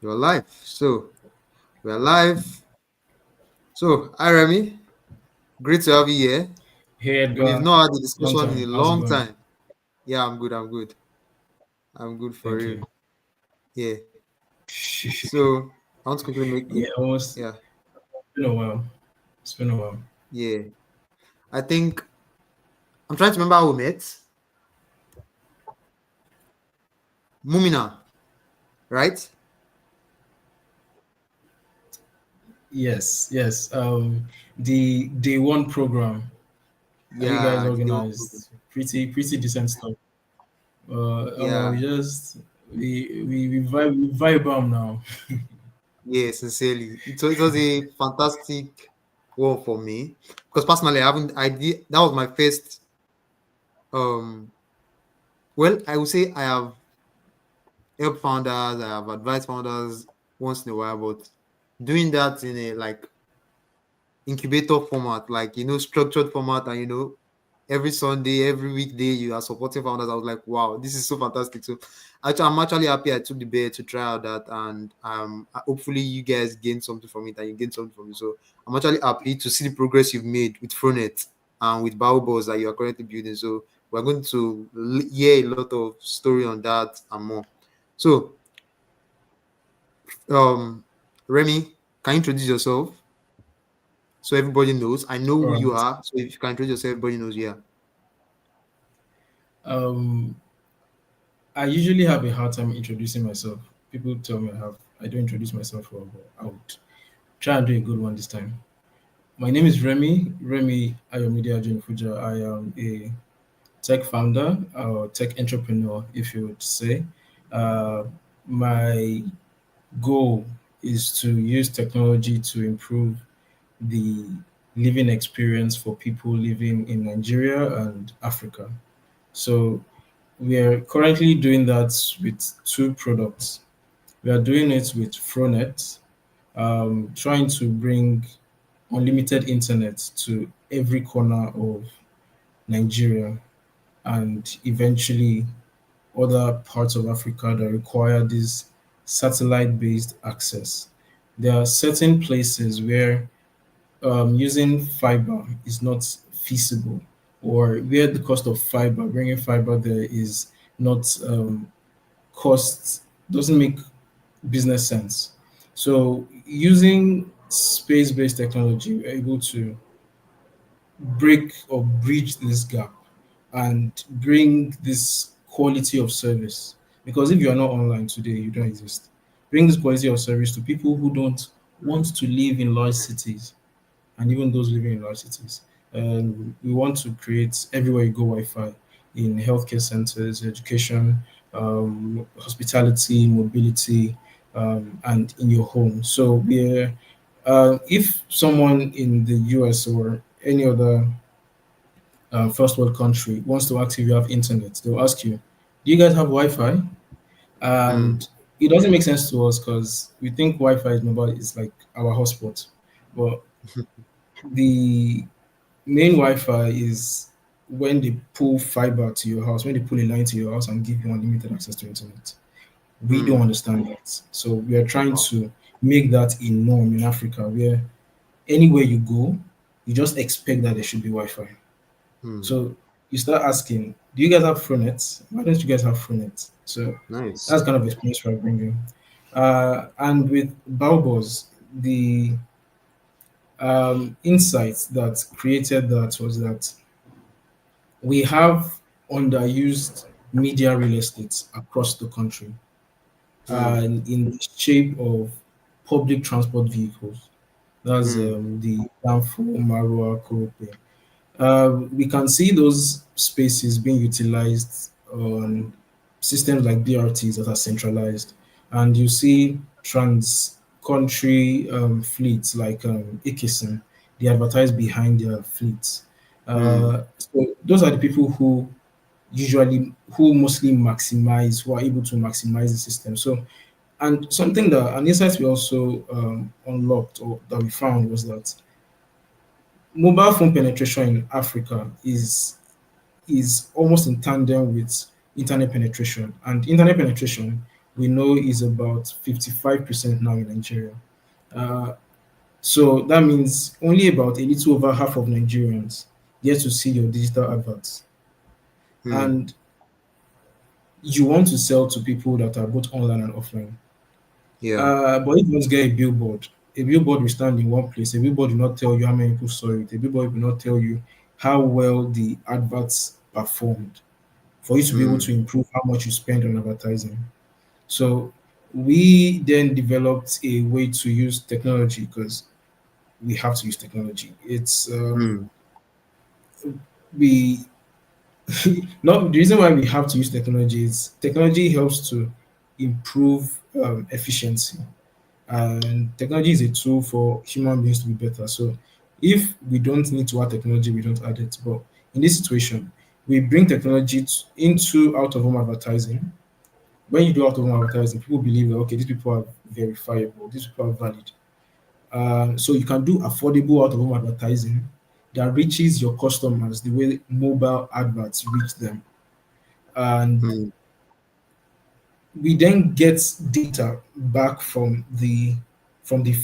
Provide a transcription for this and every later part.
You're live. So we're live. So hi Remy, great to have you here. Hey We've Edgar, not had a long discussion in time. a How's it long going? time. Yeah, I'm good. I'm good. I'm good for Thank real. you. Yeah. So I want to quickly make Yeah, it. almost Yeah. been a while. It's been a while. Yeah. I think I'm trying to remember how we met. Mumina, right? Yes. The day one program that you guys Yeah. The day one program. organized, pretty decent stuff. We Yeah. just we vibe now. Yeah. Sincerely, it was a fantastic one for me because personally, I haven't. I did. That was my first. Um. Well, I would say I have help founders, I have advised founders once in a while, but doing that in a like incubator format, like structured format, and every Sunday, every weekday, you are supporting founders. I was like, wow, this is so fantastic. So I'm actually happy I took the bet to try out that, and hopefully you guys gain something from it, and you gain something from it. So I'm actually happy to see the progress you've made with FroNet and with Baobos that you are currently building. So we're going to hear a lot of story on that and more. So um Remy, can you introduce yourself so everybody knows? I know All who you right. are, so if you can introduce yourself, everybody knows you are. Um, I usually have a hard time introducing myself. People tell me I don't introduce myself well, but I would try and do a good one this time. My name is Remy Ajenifuja. I am a tech founder or tech entrepreneur, if you would say. Uh, my goal is to use technology to improve the living experience for people living in Nigeria and Africa. So we are currently doing that with two products. We are doing it with FroNet, trying to bring unlimited internet to every corner of Nigeria and eventually other parts of Africa that require this satellite based access. There are certain places where using fiber is not feasible, or where the cost of fiber, bringing fiber there, is not cost, doesn't make business sense. So, using space based technology, we're able to break or bridge this gap and bring this quality of service. Because if you are not online today, you don't exist. Bring this quality of service to people who don't want to live in large cities and even those living in large cities. We want to create everywhere you go Wi-Fi in healthcare centers, education, hospitality, mobility, and in your home. So if someone in the US or any other first world country wants to ask if you have internet, they'll ask you, "Do you guys have Wi-Fi?" Hmm. And it doesn't make sense to us because we think Wi-Fi is mobile is like our hotspot, but the main Wi-Fi is when they pull fiber to your house, when they pull a line to your house and give you unlimited access to internet. We don't Hmm. understand that. So we are trying Wow. to make that a norm in Africa where anywhere you go, you just expect that there should be Wi-Fi. Hmm. So you start asking, do you guys have FroNet? Why don't you guys have FroNet? So Nice. that's kind of the experience we're bringing. And with Balbos, the insight that created that was that we have underused media real estate across the country Hmm. in the shape of public transport vehicles. That's Hmm. the Danfo, Marua, Korope. We can see those spaces being utilized on systems like BRTs that are centralized, and you see trans-country fleets like Ikison, they advertise behind their fleets. Hmm. So those are the people who mostly maximize, who are able to maximize the system. So, and something that an insight we also unlocked or that we found was that mobile phone penetration in Africa is almost in tandem with internet penetration. And internet penetration we know is about 55% now in Nigeria. Uh, so that means only about a little over half of Nigerians get to see your digital adverts. Hmm. And you want to sell to people that are both online and offline. Yeah. But if you want to get a billboard will stand in one place. A billboard will not tell you how many people saw it. A billboard will not tell you how well the adverts performed for you to be able Hmm. to improve how much you spend on advertising. So we then developed a way to use technology because we have to use technology. It's Hmm. we not the reason why we have to use technology is technology helps to improve efficiency, and technology is a tool for human beings to be better. So if we don't need to add technology, we don't add it. But in this situation, we bring technology into out of home advertising. When you do out of home advertising, people believe that okay, these people are verifiable, these people are valid. So you can do affordable out of home advertising that reaches your customers the way mobile adverts reach them. And Hmm. we then get data back from the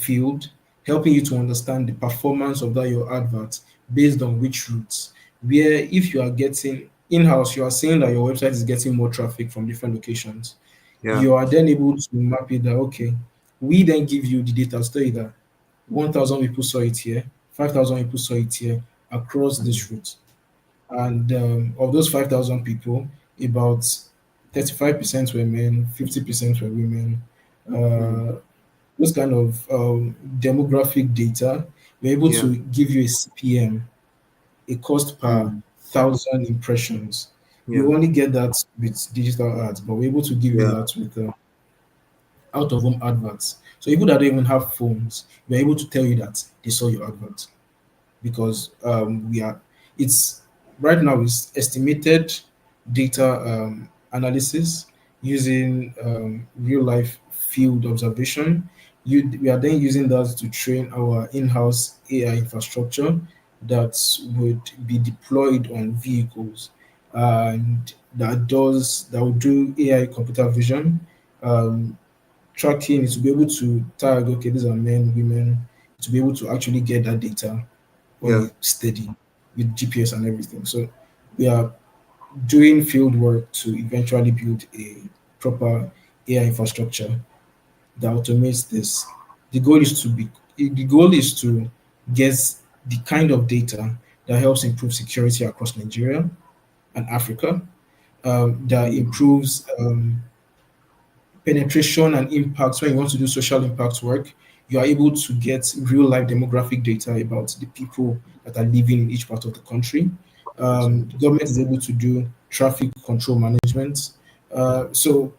field, helping you to understand the performance of that your advert based on which routes. Where if you are getting in-house, you are saying that your website is getting more traffic from different locations. Yeah. You are then able to map it that okay, we then give you the data to tell you that 1,000 people saw it here, 5,000 people saw it here across Hmm. this route. And of those 5,000 people, about 35% were men, 50% were women. Hmm. Uh, those kind of demographic data, we're able Yeah. to give you a CPM, a cost per Hmm. thousand impressions. Yeah. You only get that with digital ads, but we're able to give you Yeah. that with out of home adverts. So people that don't even have phones, we're able to tell you that they saw your advert because we are it's right now is estimated data analysis using real life field observation. We are then using that to train our in-house AI infrastructure that would be deployed on vehicles and that will do AI computer vision um, tracking it to be able to tag okay these are men women to be able to actually get that data on Yeah. a steady with GPS and everything. So we are doing field work to eventually build a proper AI infrastructure that automates this. The goal is to be the goal is to get the kind of data that helps improve security across Nigeria and Africa, that Hmm. improves penetration and impact. When you want to do social impact work, you are able to get real life demographic data about the people that are living in each part of the country. The government is able to do traffic control management. So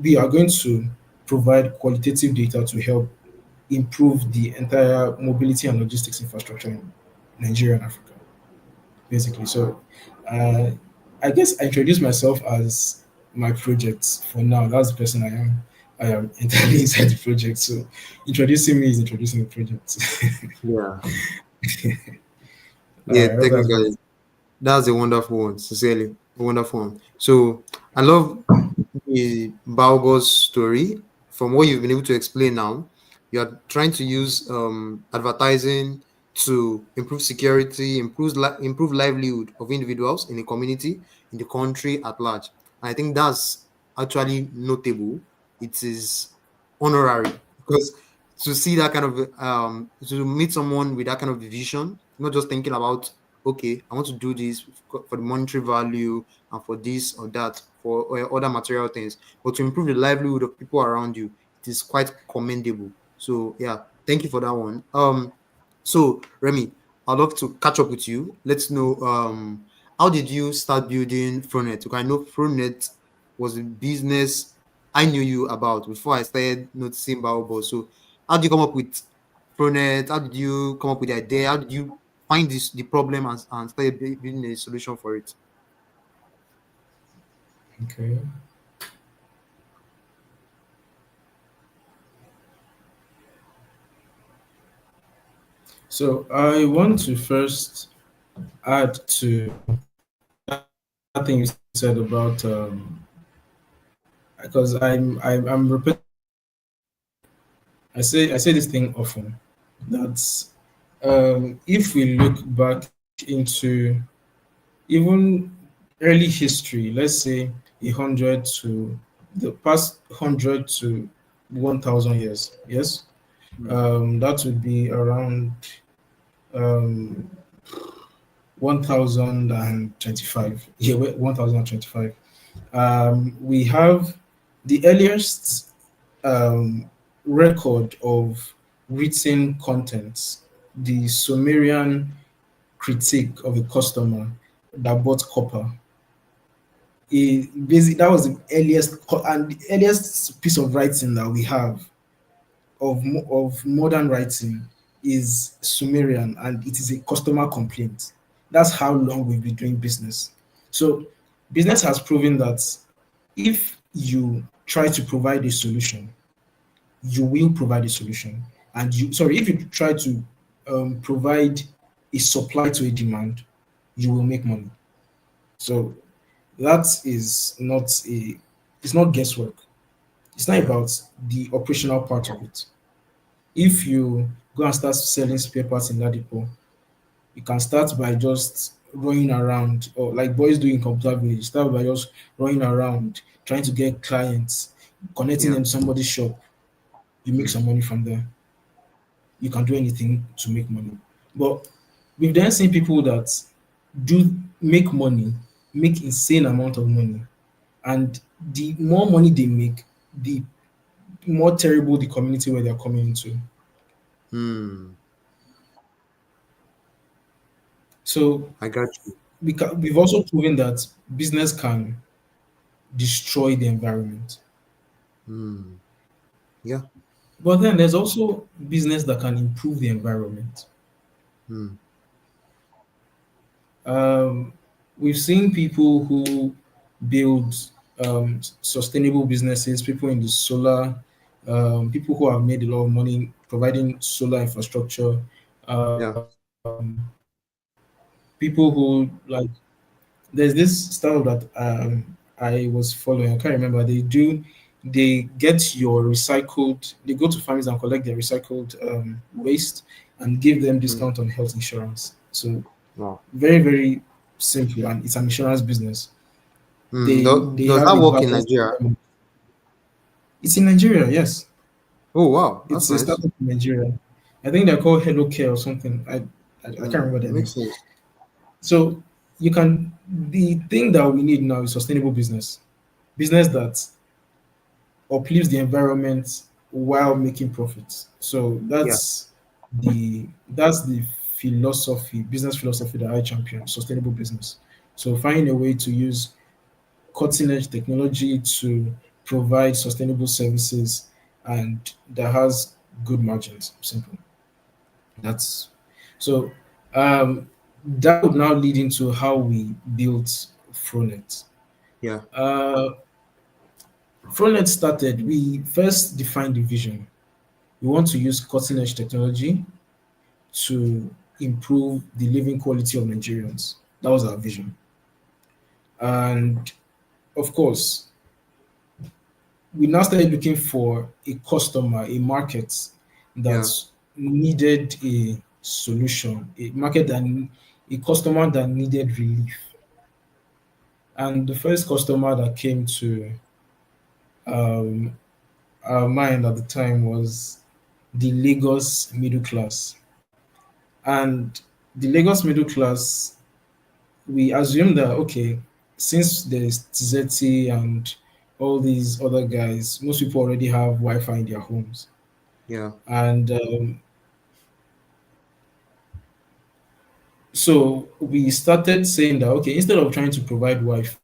we are going to provide qualitative data to help improve the entire mobility and logistics infrastructure in Nigeria and Africa, basically. So uh, I guess I introduced myself as my project for now. That's the person I am. I am entirely inside the project. So introducing me is introducing the project. Yeah. All Yeah. right, I hope that's fine. Technically, that's a wonderful one. Sincerely, a wonderful one. So I love the Balgos story. From what you've been able to explain now, you are trying to use advertising to improve security, improve livelihood of individuals in the community, in the country at large. And I think that's actually notable. It is honorary because to see that kind of to meet someone with that kind of vision, not just thinking about okay, I want to do this for the monetary value and for this or that for other material things, but to improve the livelihood of people around you, it is quite commendable. So yeah, thank you for that one. So Remy, I'd love to catch up with you. Let's know how did you start building FroNet? Because I know FroNet was a business I knew you about before I started noticing Baobab. So how did you come up with FroNet? How did you come up with the idea? How did you find the problem and start building a solution for it? Okay. So I want to first add to that thing you said about because I'm repetitive. I say this thing often that if we look back into even early history, let's say 100 to the past 100 to 1,000 years, yes, Mm. that would be around um, 1025. Yeah, 1025. We have the earliest um, record of written contents, the Sumerian critique of a customer that bought copper. That was the earliest piece of writing that we have of modern writing is Sumerian, and it is a customer complaint. That's how long we've been doing business. So business has proven that if you try to provide a solution, you will provide a solution. And if you try to provide a supply to a demand, you will make money. So that is not a, it's not guesswork. It's not Yeah. about the operational part of it. If you go and start selling spare parts in Ladipo, you can start by just running around, or like boys do in computer village, start by just running around, trying to get clients, connecting Yeah. them to somebody's shop. You make Mm. some money from there. You can do anything to make money. But we've then seen people that do make money, make insane amount of money, and the more money they make, the more terrible the community where they're coming into. Mm. So I got you. we've also proven that business can destroy the environment. Mm. Yeah. But then there's also business that can improve the environment. Mm. Um, we've seen people who build sustainable businesses, people in the solar, people who have made a lot of money providing solar infrastructure, Yeah. people who like, there's this startup that I was following. I can't remember. They get your recycled. They go to farms and collect their recycled waste and give them Mm. discount on health insurance. So Wow. very very simple, and it's an insurance business. Mm. They Does have that a work in balance. Nigeria? It's in Nigeria. Yes, Oh wow, that's it's a nice. startup in Nigeria. I think they're called Hello Care or something. I can't remember their name. Makes sense. So you can the thing that we need now is sustainable business that uplifts the environment while making profits. So Yeah. that's the philosophy, business philosophy that I champion, sustainable business. So finding a way to use cutting edge technology to provide sustainable services and that has good margins. Simple. That's so that would now lead into how we built FroNet. Yeah. Uh, FroNet started, we first defined the vision. We want to use cutting edge technology to improve the living quality of Nigerians. That was our vision. And of course, we now started looking for a customer, a market that Yeah. needed a solution, a customer that needed relief. And the first customer that came to um, our mind at the time was the Lagos middle class. And the Lagos middle class, we assume that, okay, since there's Tizeti and all these other guys, most people already have Wi Fi in their homes. Yeah. And so we started saying that, okay, instead of trying to provide Wi Fi,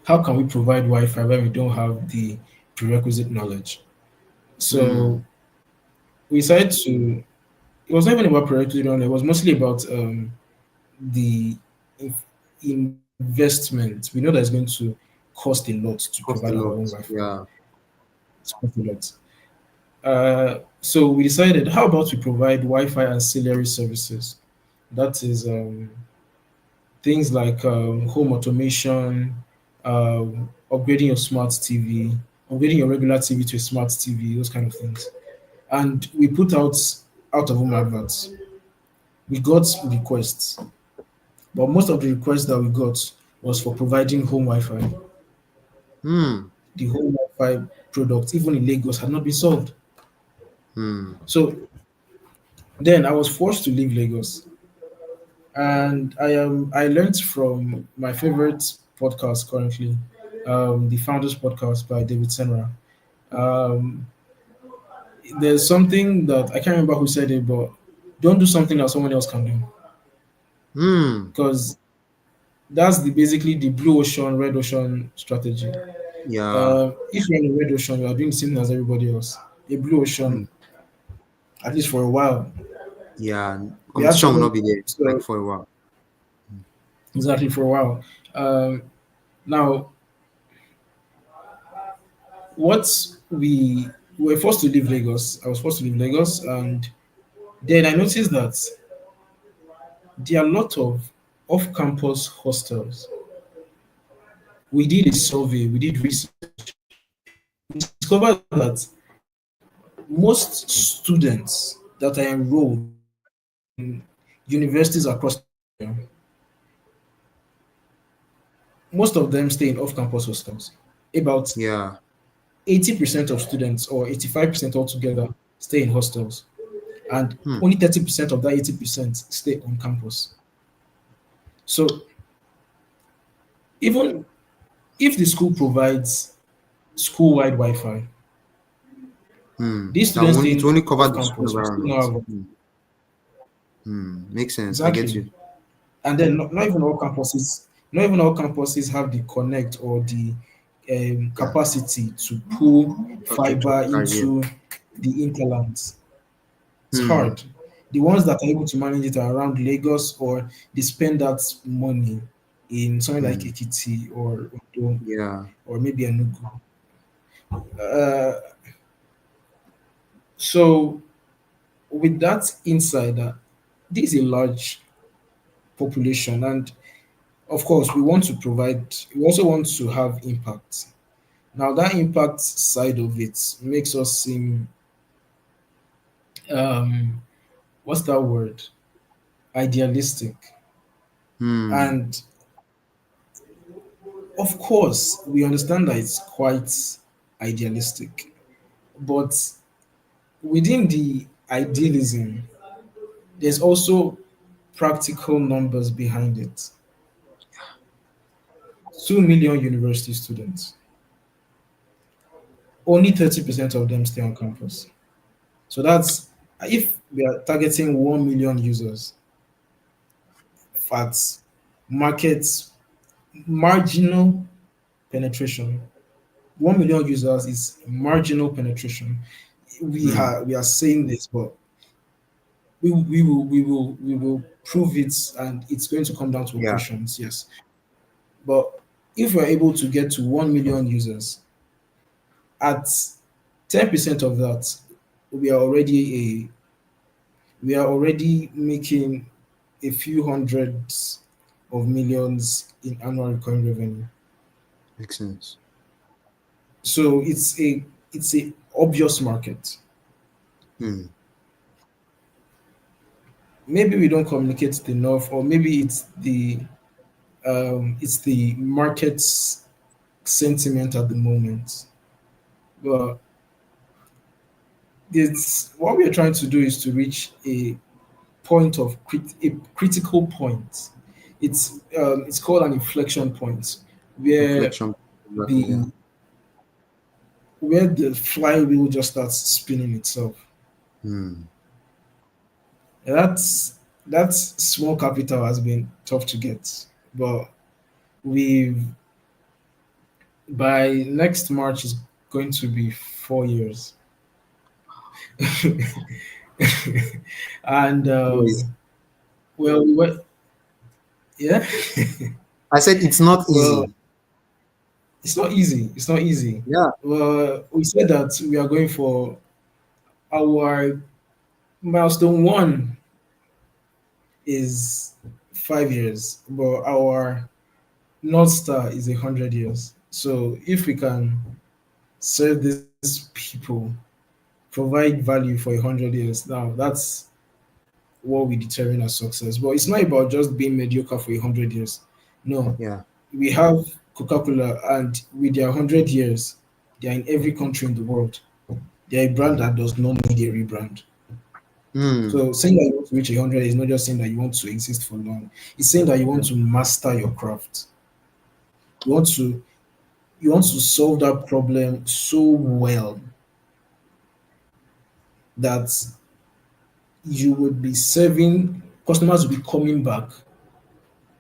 how can we provide Wi Fi when we don't have the prerequisite knowledge? So Mm. we decided to, it was not even about prerequisite knowledge, it was mostly about the investment. We know that it's going to cost a lot to Cost provide a our lot. own Wi-Fi. Yeah. It's cost a lot. So we decided, how about we provide Wi-Fi ancillary services? That is things like home automation, upgrading your smart TV, upgrading your regular TV to a smart TV, those kind of things. And we put out of home adverts. We got requests, but most of the requests that we got was for providing home Wi-Fi. Hmm. The home Wi-Fi product, even in Lagos, had not been solved. Hmm. So then I was forced to leave Lagos, and I learned from my favorite podcast currently, the Founders Podcast by David Senra. Um, there's something that I can't remember who said it, but don't do something that someone else can do, Hmm. because that's the basically the blue ocean, red ocean strategy. Yeah. If you're in a red ocean, you are doing the same thing as everybody else. A blue Hmm. ocean, at least for a while, Yeah. we had Competition will certain not be there like so for a while. exactly for a while. Um, Now, what we were forced to leave Lagos. I was forced to leave Lagos, and then I noticed that there are a lot of off-campus hostels. We did a survey, we did research. We discovered that most students that are enrolled in universities across Nigeria, most of them stay in off-campus hostels. About Yeah. 80% of students, or 85% altogether, stay in hostels, and Hmm. only 30% of that 80% stay on campus. So even if the school provides school-wide Wi-Fi, Hmm. these That students won't, it will staying only cover off the school campus will still environment. not have Hmm. Hmm. Makes sense. I get exactly. you. And then not even all campuses have the connect or the Yeah. capacity to pull Infrastructure fiber to carry. Yeah. into the hinterlands. It's Hmm. hard. The ones that are able to manage it are around Lagos, or they spend that money in something like Hmm. Ekiti or Ondo Yeah. or maybe Enugu. Uh, so with that insight that this is a large population, and of course we also want to have impact. Now that impact side of it makes us seem um what's that word, idealistic. Hmm. And of course we understand that it's quite idealistic, but within the idealism there's also practical numbers behind it. 2 million university students, only 30% of them stay on campus. So that's, if we are targeting 1 million users at markets marginal penetration. 1 million users is marginal penetration. Hmm. We are saying this, but we will prove it, and it's going to come down to Yeah. operations. Yes, but if we're able to get to 1 million users at 10% of that, we are already we are already making a few hundreds of millions in annual recurring revenue. Makes sense. So it's a obvious market. Hmm. Maybe we don't communicate it enough, or maybe it's the market's sentiment at the moment. But it's what we are trying to do is to reach a a critical point. It's called an inflection point, where Inflection. Exactly. Yeah. the the flywheel just starts spinning itself. Hmm. That's that small capital has been tough to get, but we by next March is going to be 4 years, and Boys. well, yeah, I said it's not well, easy. it's not easy. It's not easy. Yeah. Well, we said that we are going for Our milestone one is 5 years, but our North Star is 100 years. So if we can serve these people, provide value for 100 years, now that's what we determine as success. But it's not about just being mediocre for 100 years. No, Yeah. we have Coca-Cola, and with their 100 years, they are in every country in the world. They are a brand that does not need a rebrand. Hmm. So saying that you want to reach 100 is not just saying that you want to exist for long. It's saying that you want to master your craft. You want to you want to solve that problem so well that you would be serving customers will be coming back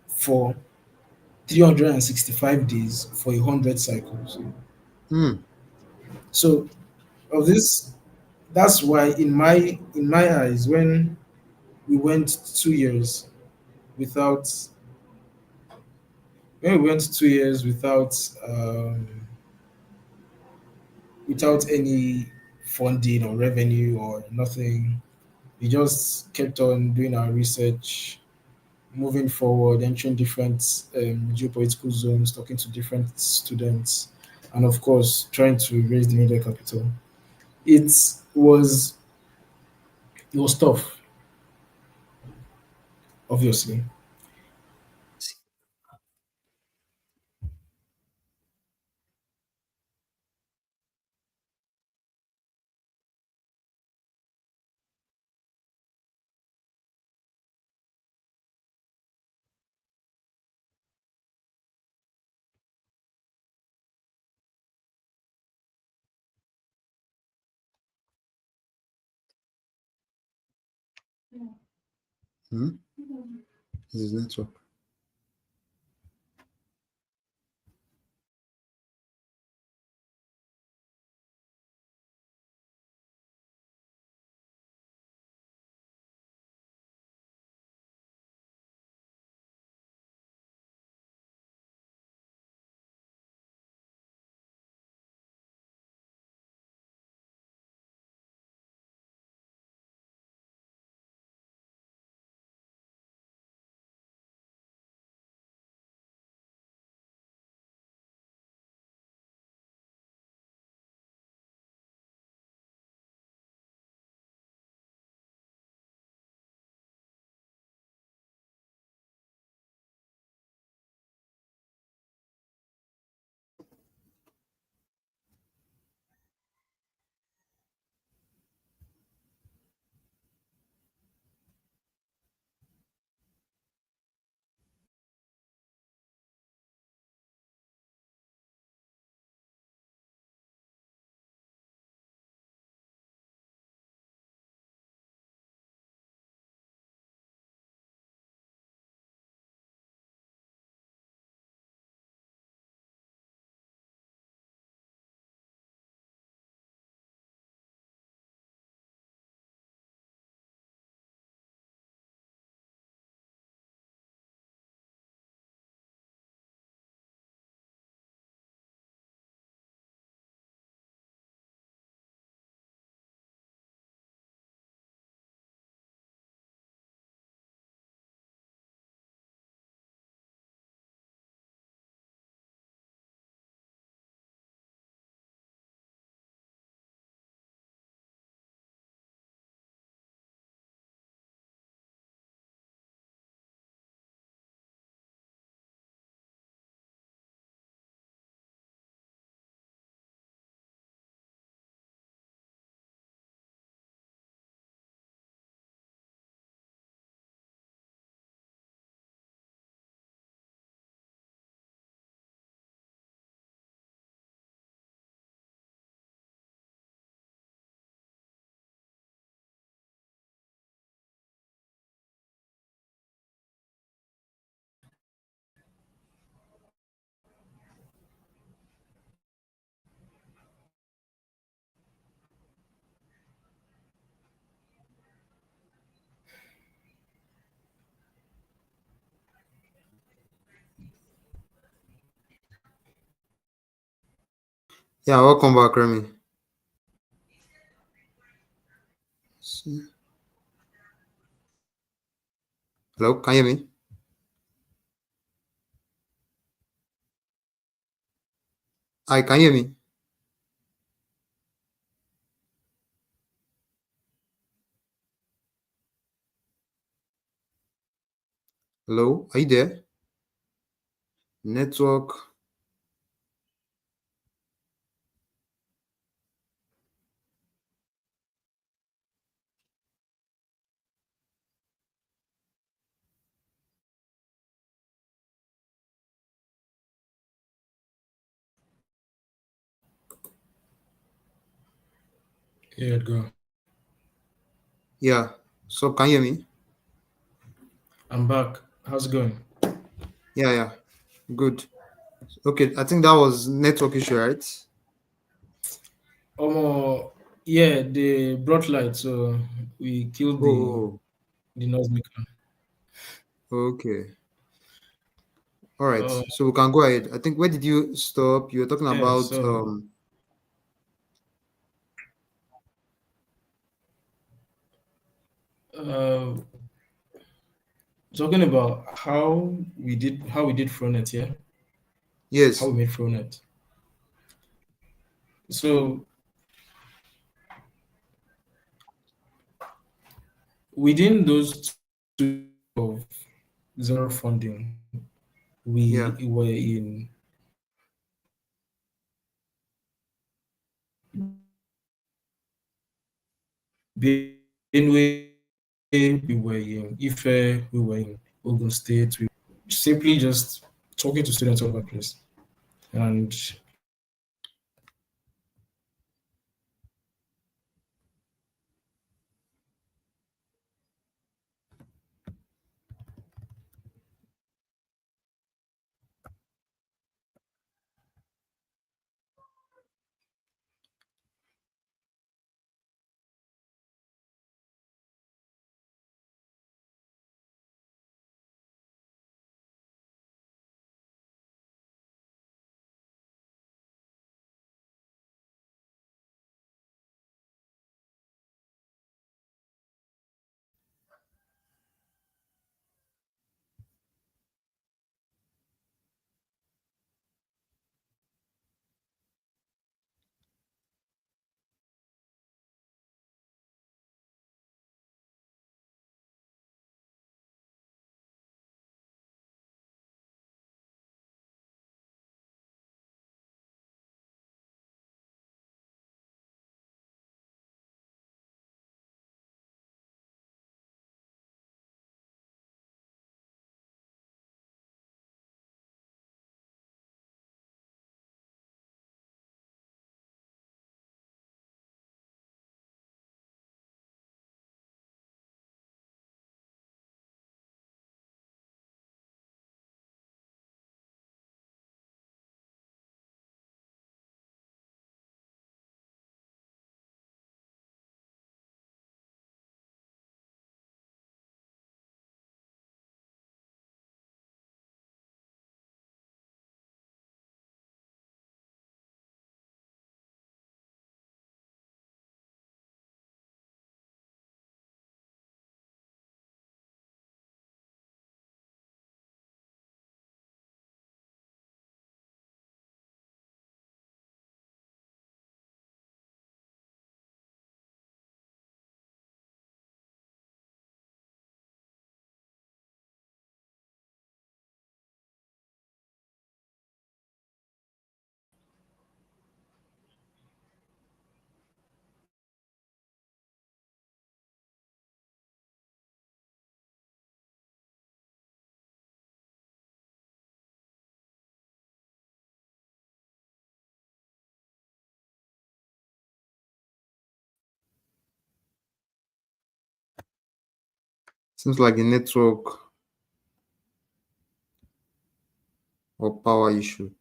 for 365 days for 100 cycles. Hmm. So of this, that's why in my eyes, when we went 2 years without when we went 2 years um, without any funding or revenue or nothing, we just kept on doing our research, moving forward, entering different geopolitical zones, talking to different students, and of course, trying to raise the media capital. It was it was tough, obviously. Hmm. This is network. Yeah, welcome back, Remy. Hello, can you hear me? I can you hear me? Hello, are you there? Network. Yeah, Edgar. Yeah. So can you hear me? I'm back. How's it going? Yeah, yeah. Good. Okay, I think that was network issue, right? Um, yeah, they brought light, so we killed Oh, the noisemaker. okay. All right. Uh, So we can go ahead. I think where did you stop? You were talking yeah, about so uh, talking about how we did FroNet, yeah, how yes. we made FroNet. So within those 2 of zero funding, Yeah. we were in Benue, we were in Ife, we were in Ogun State. We simply just talking to students all over the place. And Seems like a network or power issue.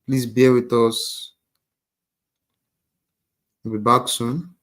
Please bear with us. We'll be back soon.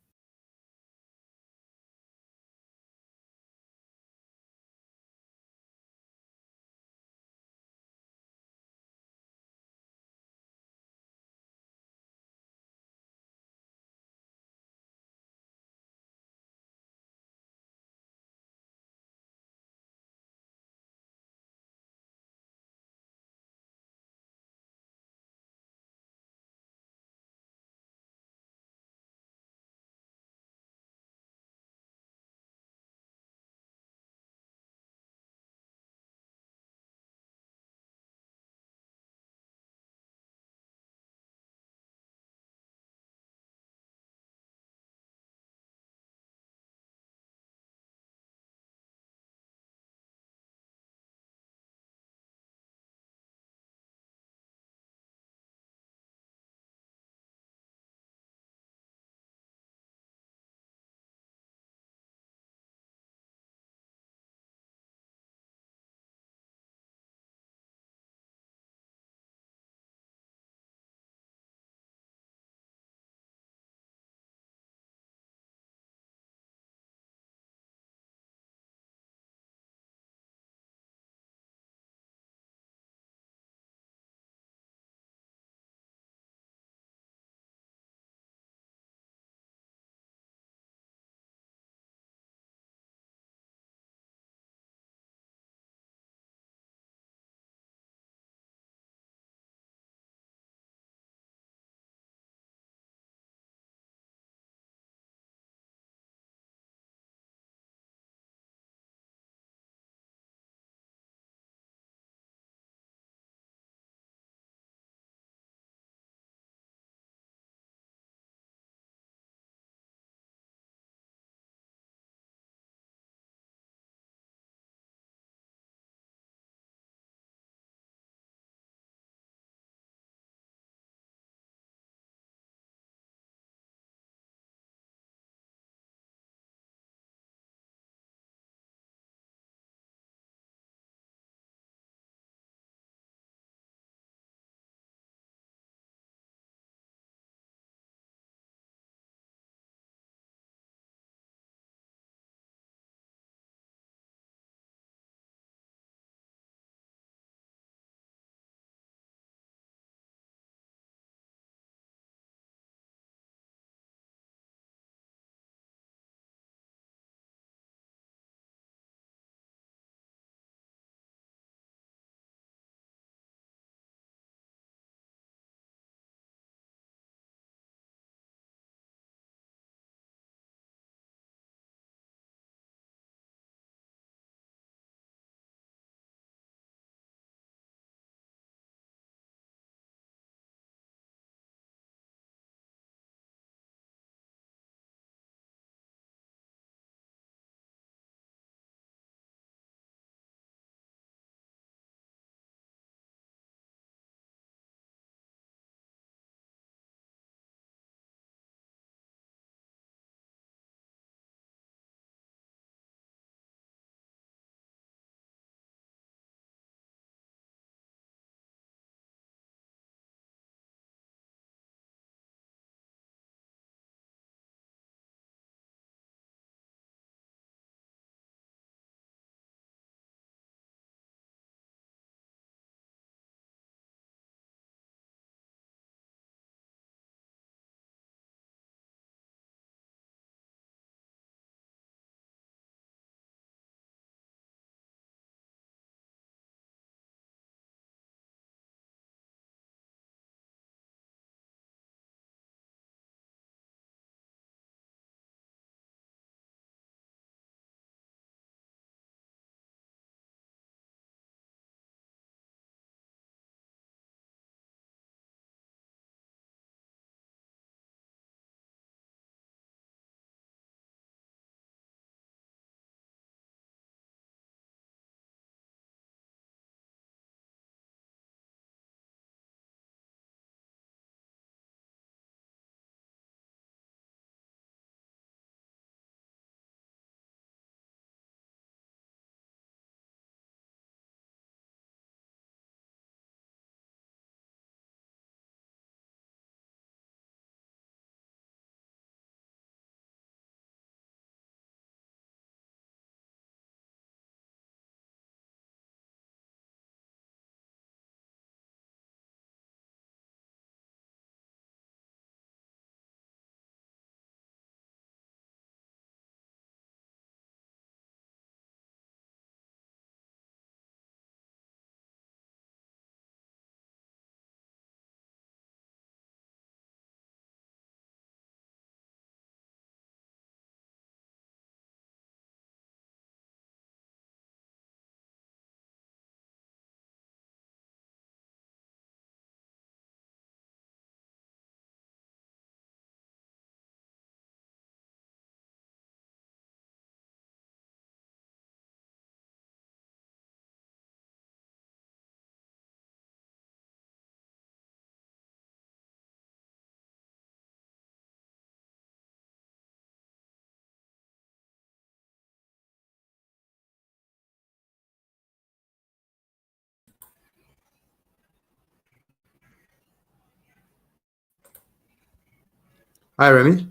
Hi, Remy.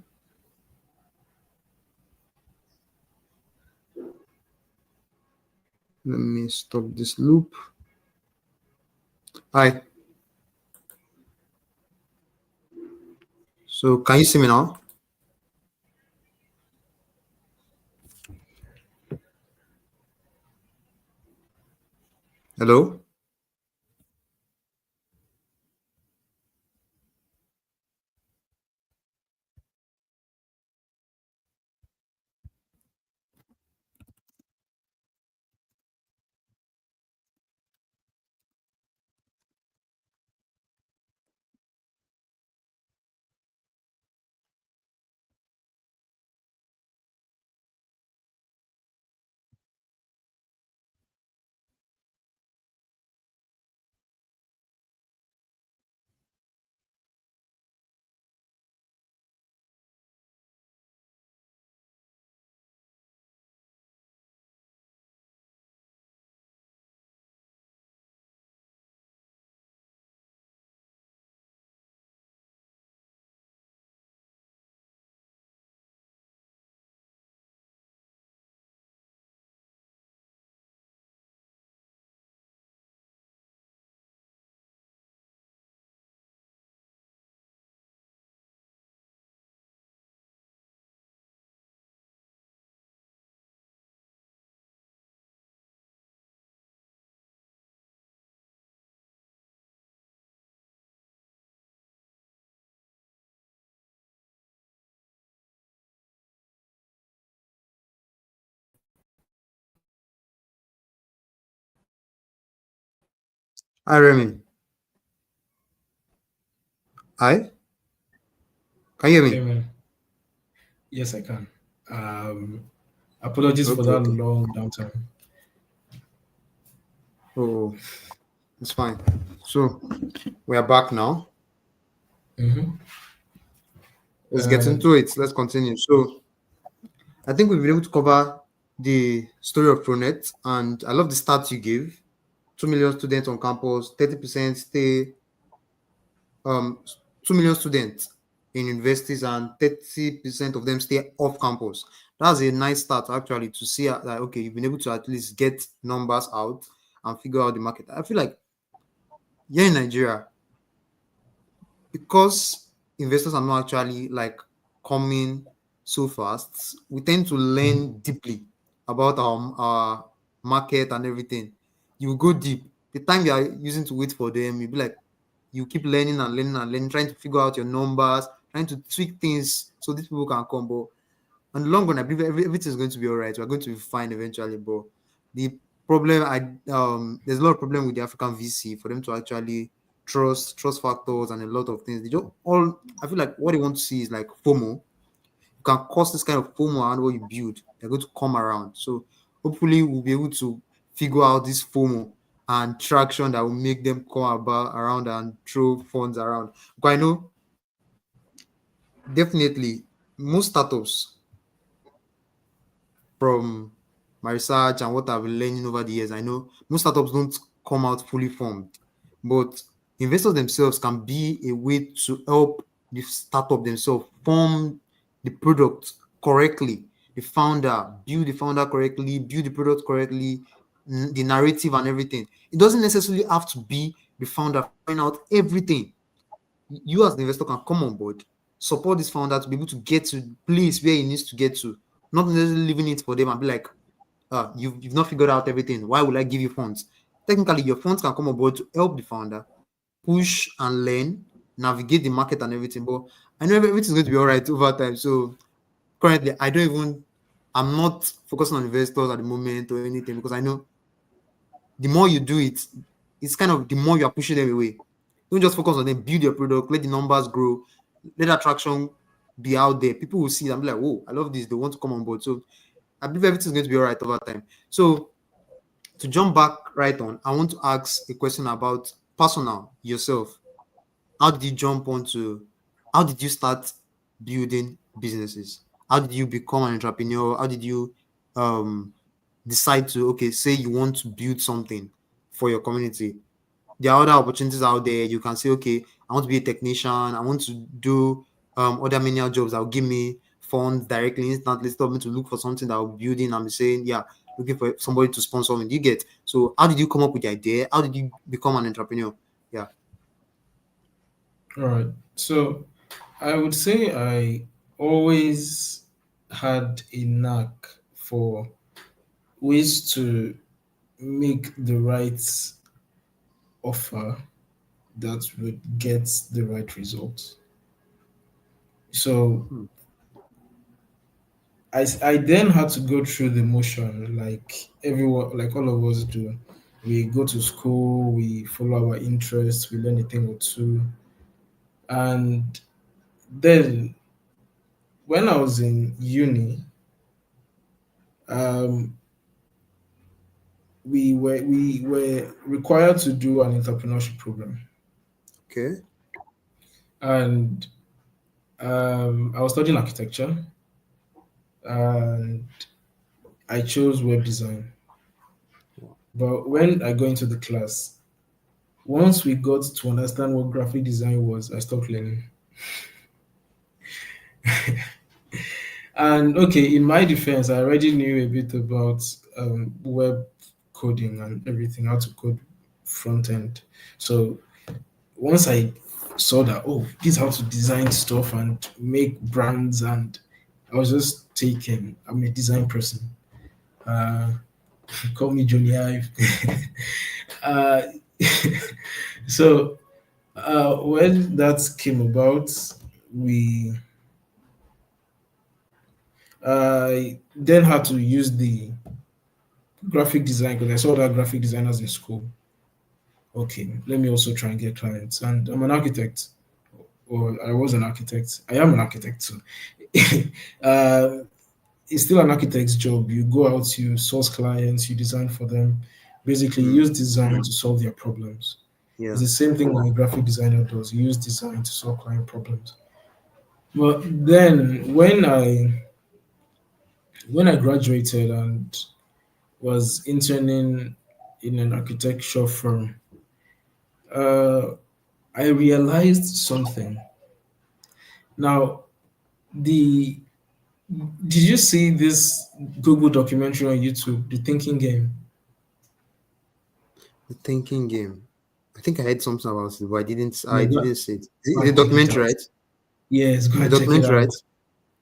Let me stop this loop. Hi. So, can you see me now? Hello? Hi, Remy. Hi. Can you hear Okay, me? man. Yes, I can. Um, Apologies for Okay, that okay. long downtime. Oh, it's fine. So, we are back now. Hmm. Let's get Uh, into it. Let's continue. So, I think we've been able to cover the story of ProNet, and I love the stats you gave. 2 million students on campus, 30% stay, um, 2 million students in universities, and 30% of them stay off campus. That's a nice start actually to see that, okay, you've been able to at least get numbers out and figure out the market. I feel like here in Nigeria, because investors are not actually like coming so fast, we tend to mhm. learn deeply about our market and everything. You go deep. The time you are using to wait for them, you'll be like, you keep learning and learning and learning, trying to figure out your numbers, trying to tweak things so these people can come. But on the long run, I believe everything's going to be all right. We're going to be fine eventually. But the problem, there's a lot of problem with the African VC for them to actually trust factors and a lot of things. They don't all. I feel like what they want to see is like FOMO. You can cause this kind of FOMO around what you build. They're going to come around. So hopefully we'll be able to figure out this FOMO and traction that will make them come about around and throw funds around. Because I know definitely most startups, from my research and what I've been learning over the years, I know most startups don't come out fully formed, but investors themselves can be a way to help the startup themselves form the product correctly. The founder, build the founder correctly, build the product correctly, the narrative and everything. It doesn't necessarily have to be the founder figuring out everything. You as the investor can come on board, support this founder to be able to get to the place where he needs to get to, not necessarily leaving it for them and be like, you've not figured out everything. Why would I give you funds? Technically, your funds can come on board to help the founder push and learn, navigate the market and everything. But I know everything's going to be all right over time. So currently, I'm not focusing on investors at the moment or anything because I know the more you do it, it's kind of the more you are pushing them away. Don't just focus on them, build your product, let the numbers grow, let attraction be out there. People will see it and be like, oh, I love this. They want to come on board. So I believe everything's going to be all right over time. So to jump back right on, I want to ask a question about personal yourself. How did you jump onto, how did you start building businesses? How did you become an entrepreneur? How did you um, decide to, okay, say you want to build something for your community? There are other opportunities out there. You can say, okay, I want to be a technician. I want to do. other menial jobs that will give me funds directly, instantly, instead of me to look for something that will build in and be saying, yeah, looking for somebody to sponsor me. Do you get? So how did you come up with the idea? How did you become an entrepreneur? Yeah. All right. So I would say I always had a knack for ways to make the right offer that would get the right results. So Hmm. I then had to go through the motion like everyone, like all of us do. We go to school, we follow our interests, we learn a thing or two. And then when I was in uni, um, we were required to do an entrepreneurship program. Okay. And I was studying architecture and I chose web design. But when I go into the class, once we got to understand what graphic design was, I stopped learning. And okay, in my defense, I already knew a bit about web coding and everything, how to code front end. So once I saw that, oh, this is how to design stuff and make brands, and I was just taken. I'm a design person. Uh, call me Johnny Ive. uh, so when that came about, we then had to use the graphic design because I saw that graphic designers in school. Okay, let me also try and get clients. And I'm an architect, or I was an architect. I am an architect too. uh, it's still an architect's job. You go out, you source clients, you design for them. Basically, you Hmm. use design to solve their problems. It's Yeah. the same thing that a graphic designer does. You use design to solve client problems. But then when I graduated and was interning in an architecture firm, uh, I realized something. Now, the did you see this Google documentary on YouTube, The Thinking Game? The thinking game. I think I heard something about it, but I didn't. Yeah, I didn't see it. go Is it and a check it documentary, out. right? Yes, go A and check it documentary, right? out. No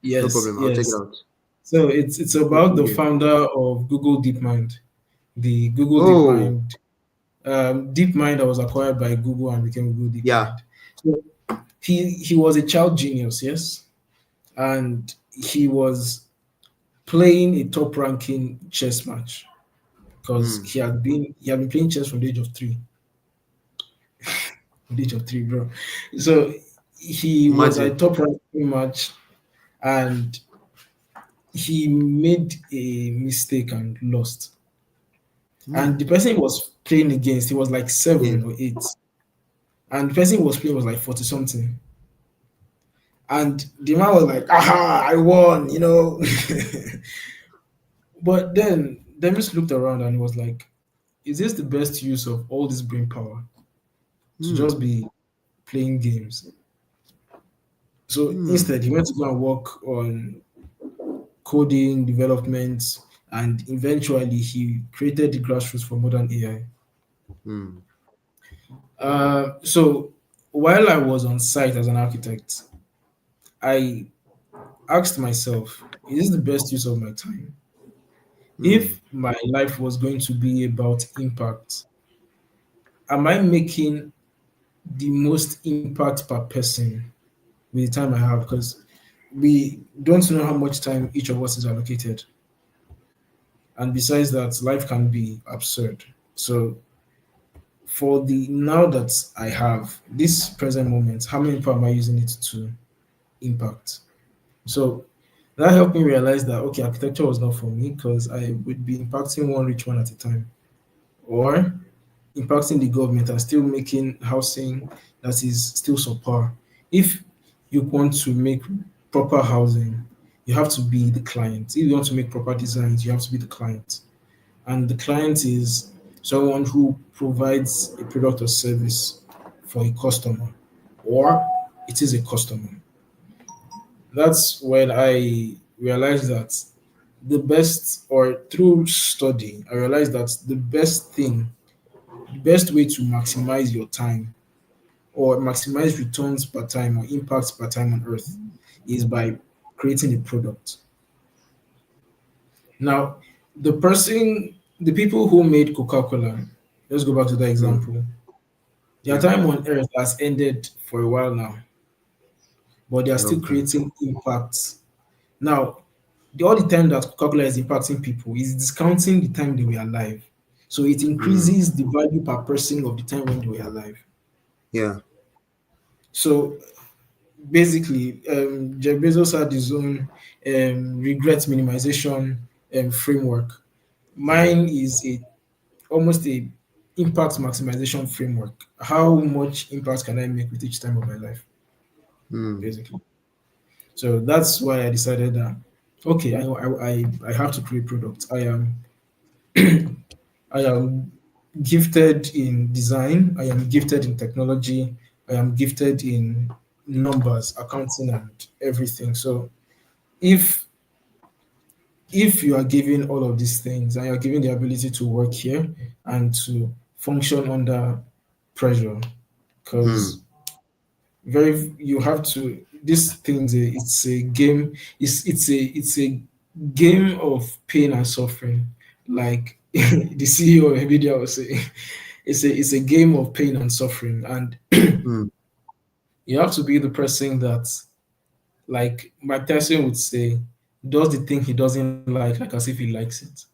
Yes, problem. I'll check it yes. out. So it's The about thinking the game. founder of Google DeepMind, the Google Oh, DeepMind, DeepMind that was acquired by Google and became Google yeah. DeepMind. So he was a child genius, yes, and he was playing a top ranking chess match because Hmm. he had been playing chess from the age of three. From the age of three, bro. So he was a Imagine. top ranking match and he made a mistake and lost. And Hmm. the person he was playing against, he was like Yeah. 7 or 8. And the person he was playing was like 40 something. And the man was like, aha, I won. But then Demis looked around and he was like, is this the best use of all this brain power to Hmm. just be playing games? So Hmm. instead, he went to go and work on coding, development, and eventually he created the grassroots for modern AI. Hmm. So while I was on site as an architect, I asked myself, is this the best use of my time? Hmm. If my life was going to be about impact, am I making the most impact per person with the time I have? Because we don't know how much time each of us is allocated. And besides that, life can be absurd. So for the now that I have this present moment, how many people am I using it to impact? So that helped me realize that okay, architecture was not for me because I would be impacting one rich one at a time, or impacting the government and still making housing that is still subpar. If you want to make proper housing, you have to be the client. If you want to make proper designs, you have to be the client. And the client is someone who provides a product or service for a customer, or it is a customer. That's when I realized that the best, or through study, I realized that the best way to maximize your time or maximize returns per time or impacts per time on earth is by creating a product. Now, the people who made Coca-Cola, let's go back to that Mm. example. Their Yeah. time on earth has ended for a while now, but they are still Long time. creating impacts. Now, all the time that Coca-Cola is impacting people is discounting the time they were alive. So it Mm. increases the value per person of the time when they were alive. Yeah. So basically, Jeff Bezos had his own regret minimization framework. Mm. Mine is a almost a impact maximization framework. How much impact can I make with each time of my life, Mm. basically? So that's why I decided that okay, I have to create products. I am gifted in design. I am gifted in technology. I am gifted in numbers, accounting, and everything. So if if you are given all of these things and you're given the ability to work here and to function under pressure, because Mm. very you have to this thing's it's a game, it's a game of pain and suffering, like the CEO of Nvidia was saying. It's a game of pain and suffering, and Mm. you have to be the person that, like Mike Tyson would say, does the thing he doesn't like as if he likes it.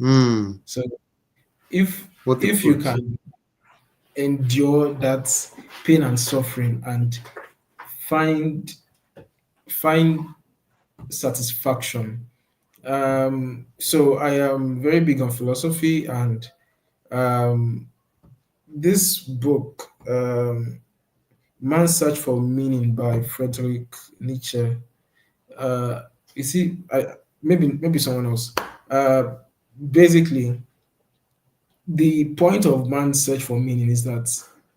Mm. So if What a if you quote. can endure that pain and suffering and find find satisfaction. So I am very big on philosophy, and um, this book, Man's Search for Meaning by Friedrich Nietzsche. Uh, you see, maybe someone else. Uh, Basically, the point of man's search for meaning is that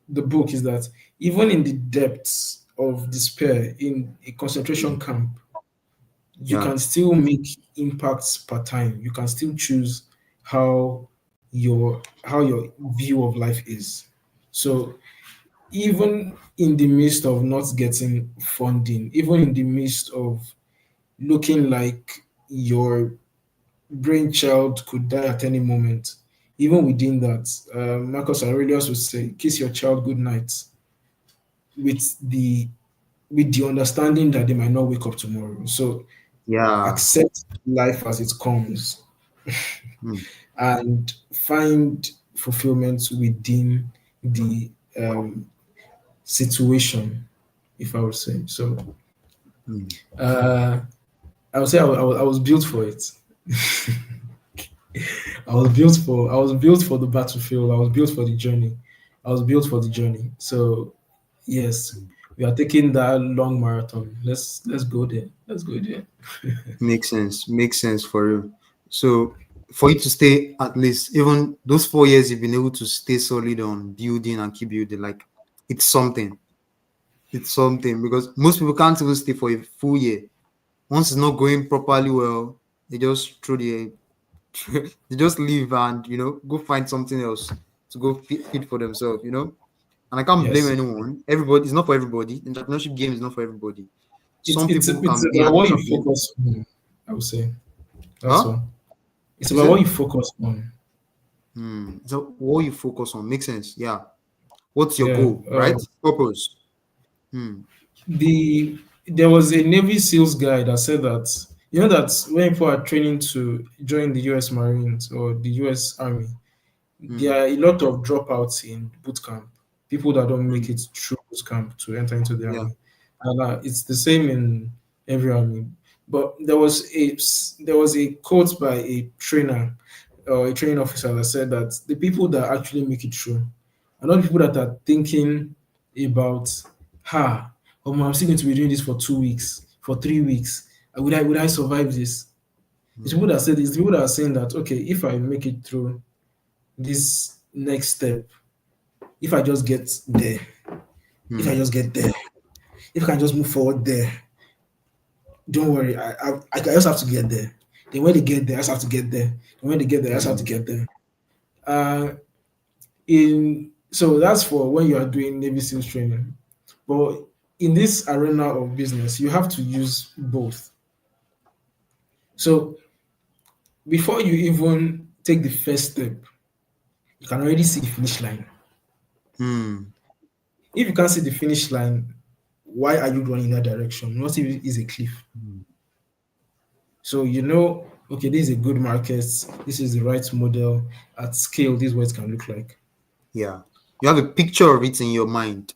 the book is that even in the depths of despair in a concentration camp, you Yeah. can still make impacts per time. You can still choose how your view of life is. So even in the midst of not getting funding, even in the midst of looking like your brainchild could die at any moment, even within that, Marcus Aurelius would say, "Kiss your child good night," with the understanding that they might not wake up tomorrow. So Yeah. accept life as it comes Mm. and find fulfillment within the situation, if I would say. So Mm. uh, I would say I was built for it. I was built for the battlefield. I was built for the journey. I was built for the journey. So yes, Mm. we are taking that long marathon. Let's go there. Let's go there. Makes sense. Makes sense for you. So for you to stay at least even those 4 years you've been able to stay solid on building and keep building, like it's something. It's something because most people can't even stay for a full year. Once it's not going properly well, they just throw the they just leave and go find something else to go feed for themselves. And I can't blame Yes, anyone. Everybody, it's not for everybody. Entrepreneurship game is not for everybody. it's Some it's people it's can be about an what you champion. focus on. I would say that's Huh? all. It's You about what said? you focus on. So what you focus on makes sense. Yeah. What's your Yeah. goal, right? Purpose. Hmm. There was a Navy SEALs guy that said that that when people are training to join the U.S. Marines or the U.S. Army, there Hmm. are a lot of dropouts in boot camp, people that don't make Hmm. it through boot camp to enter into the Yeah. army, and it's the same in every army. But there was a quote by a trainer or a training officer that said that the people that actually make it through are not people that are thinking about, ha, oh, I'm still going to be doing this for 2 weeks, for 3 weeks. Would I survive this? It's Hmm. people that said it's people that are saying that okay, if I make it through this next step, if I just get there, if I Hmm. just get there, if I can just move forward there, Don't worry, I just have to get there. Then when they get there, I just have to get there. And when they get there, I just have to get there. Uh, in so that's for when you are doing Navy SEALs training. But in this arena of business, you have to use both. So before you even take the first step, you can already see the finish line. Hmm. If you can't see the finish line, why are you running in that direction? What if it is a cliff? Hmm. So you know, okay, this is a good market. This is the right model at scale. This is what it can look like. Yeah. You have a picture of it in your mind.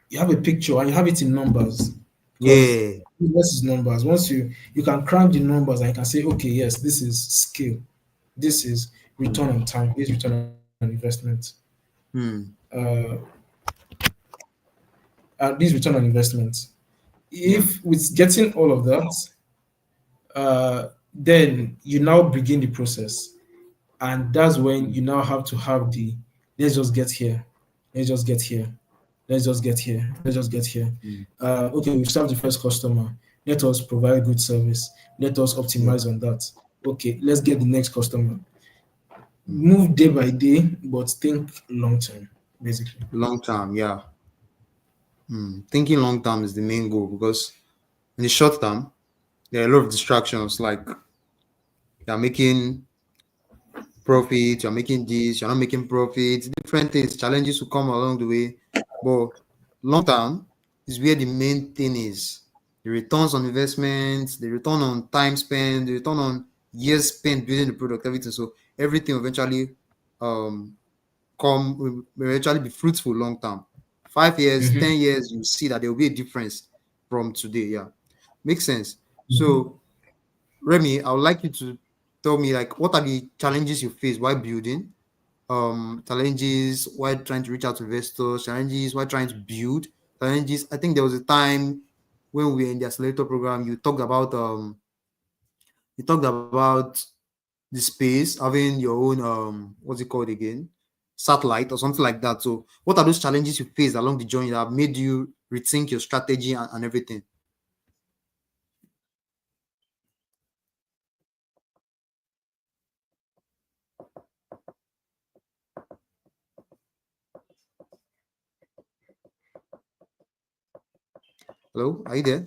You have a picture and you have it in numbers because Yeah. this is numbers. Once you can crank the numbers and you can say, okay, yes, this is scale. This is Hmm. return on time. This is return on investment. Hmm. Uh, this return on investment. Yeah. If with getting all of that, then you now begin the process, and that's when you now have to have the let's just get here, let's just get here, let's just get here, let's just get here. Hmm. Okay, we've served the first customer. Let us provide good service. Let us Yeah. optimize on that. Okay, let's get the next customer. Hmm. Move day by day, but think long term, basically. Long term. Yeah. Thinking long term is the main goal because in the short term, there are a lot of distractions like you're making profit, you're making this, you're not making profit, different things, challenges will come along the way. But long term is where the main thing is. The returns on investments, the return on time spent, the return on years spent building the product, everything. So everything will eventually um will eventually be fruitful long term. 5 years, Mm-hmm. 10 years, you see that there will be a difference from today. Yeah. Makes sense. Mm-hmm. So Remy, I would like you to tell me like what are the challenges you face while building? Challenges while trying to reach out to investors, challenges while trying to build, challenges. I think there was a time when we were in the accelerator program, you talked about the space, having your own what's it called again? Satellite or something like that. So what are those challenges you faced along the journey that have made you rethink your strategy and everything? Hello, are you there?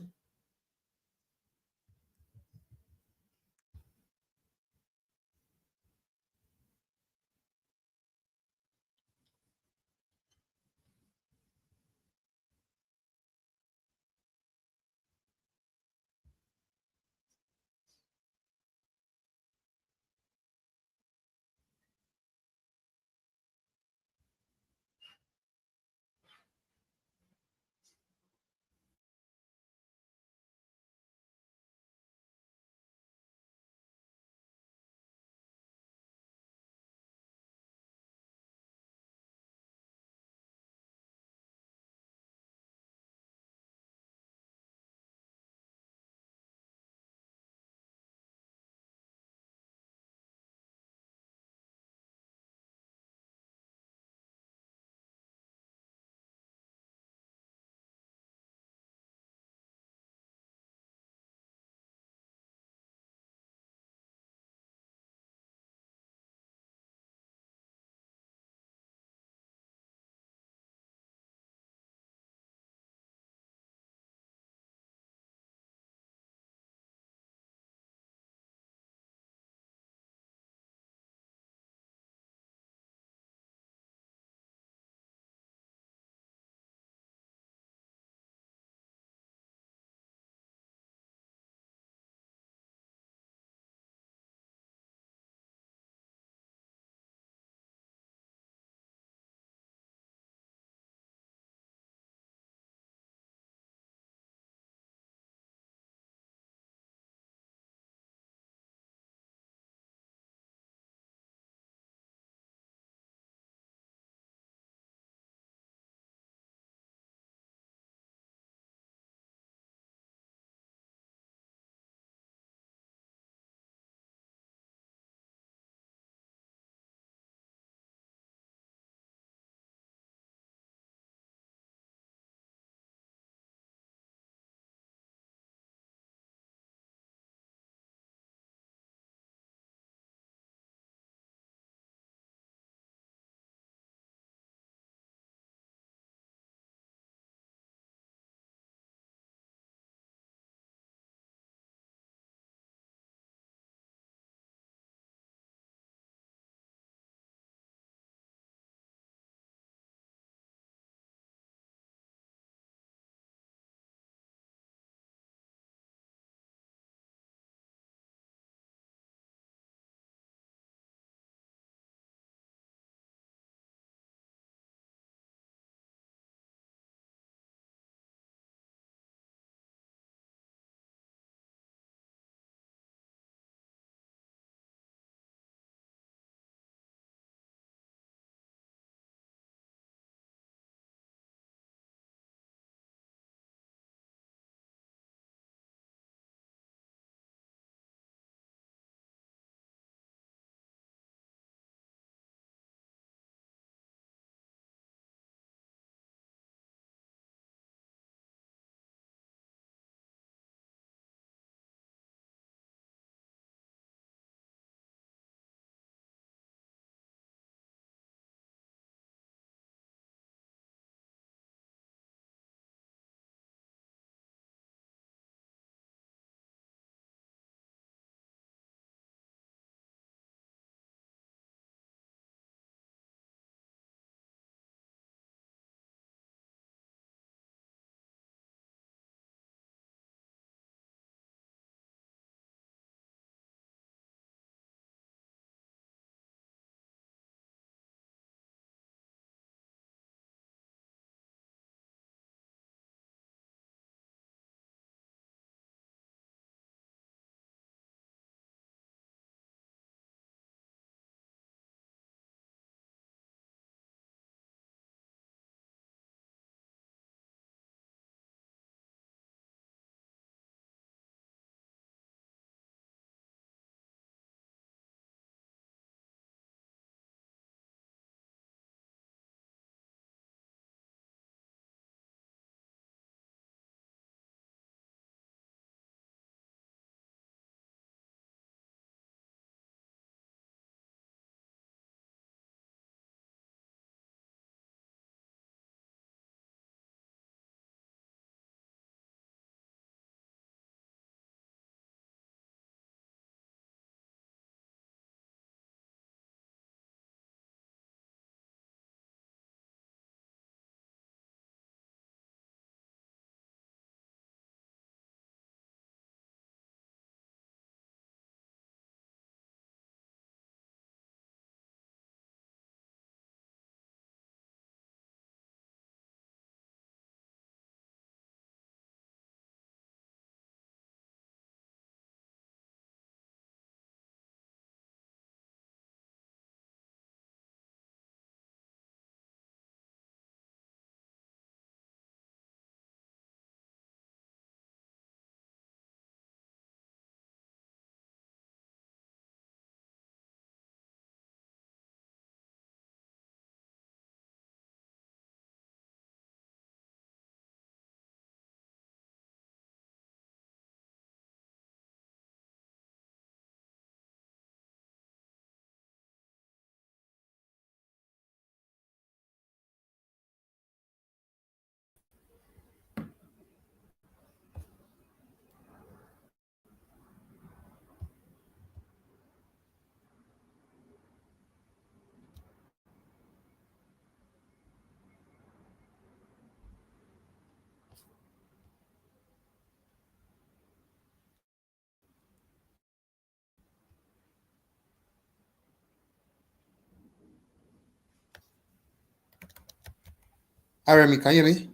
Hi, Remy, can you hear me?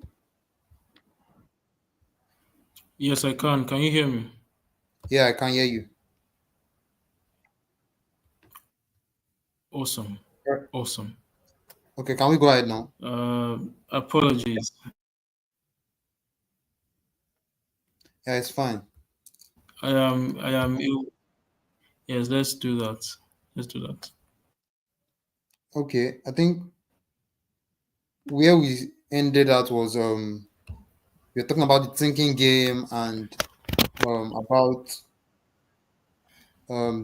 Yes, I can. Can you hear me? Yeah, I can hear you. Awesome. Sure. Awesome. Okay, can we go ahead now? Apologies. Yeah, it's fine. I am ill. Yes, let's do that. Let's do that. Okay, I think where we ended at was we are talking about the thinking game and about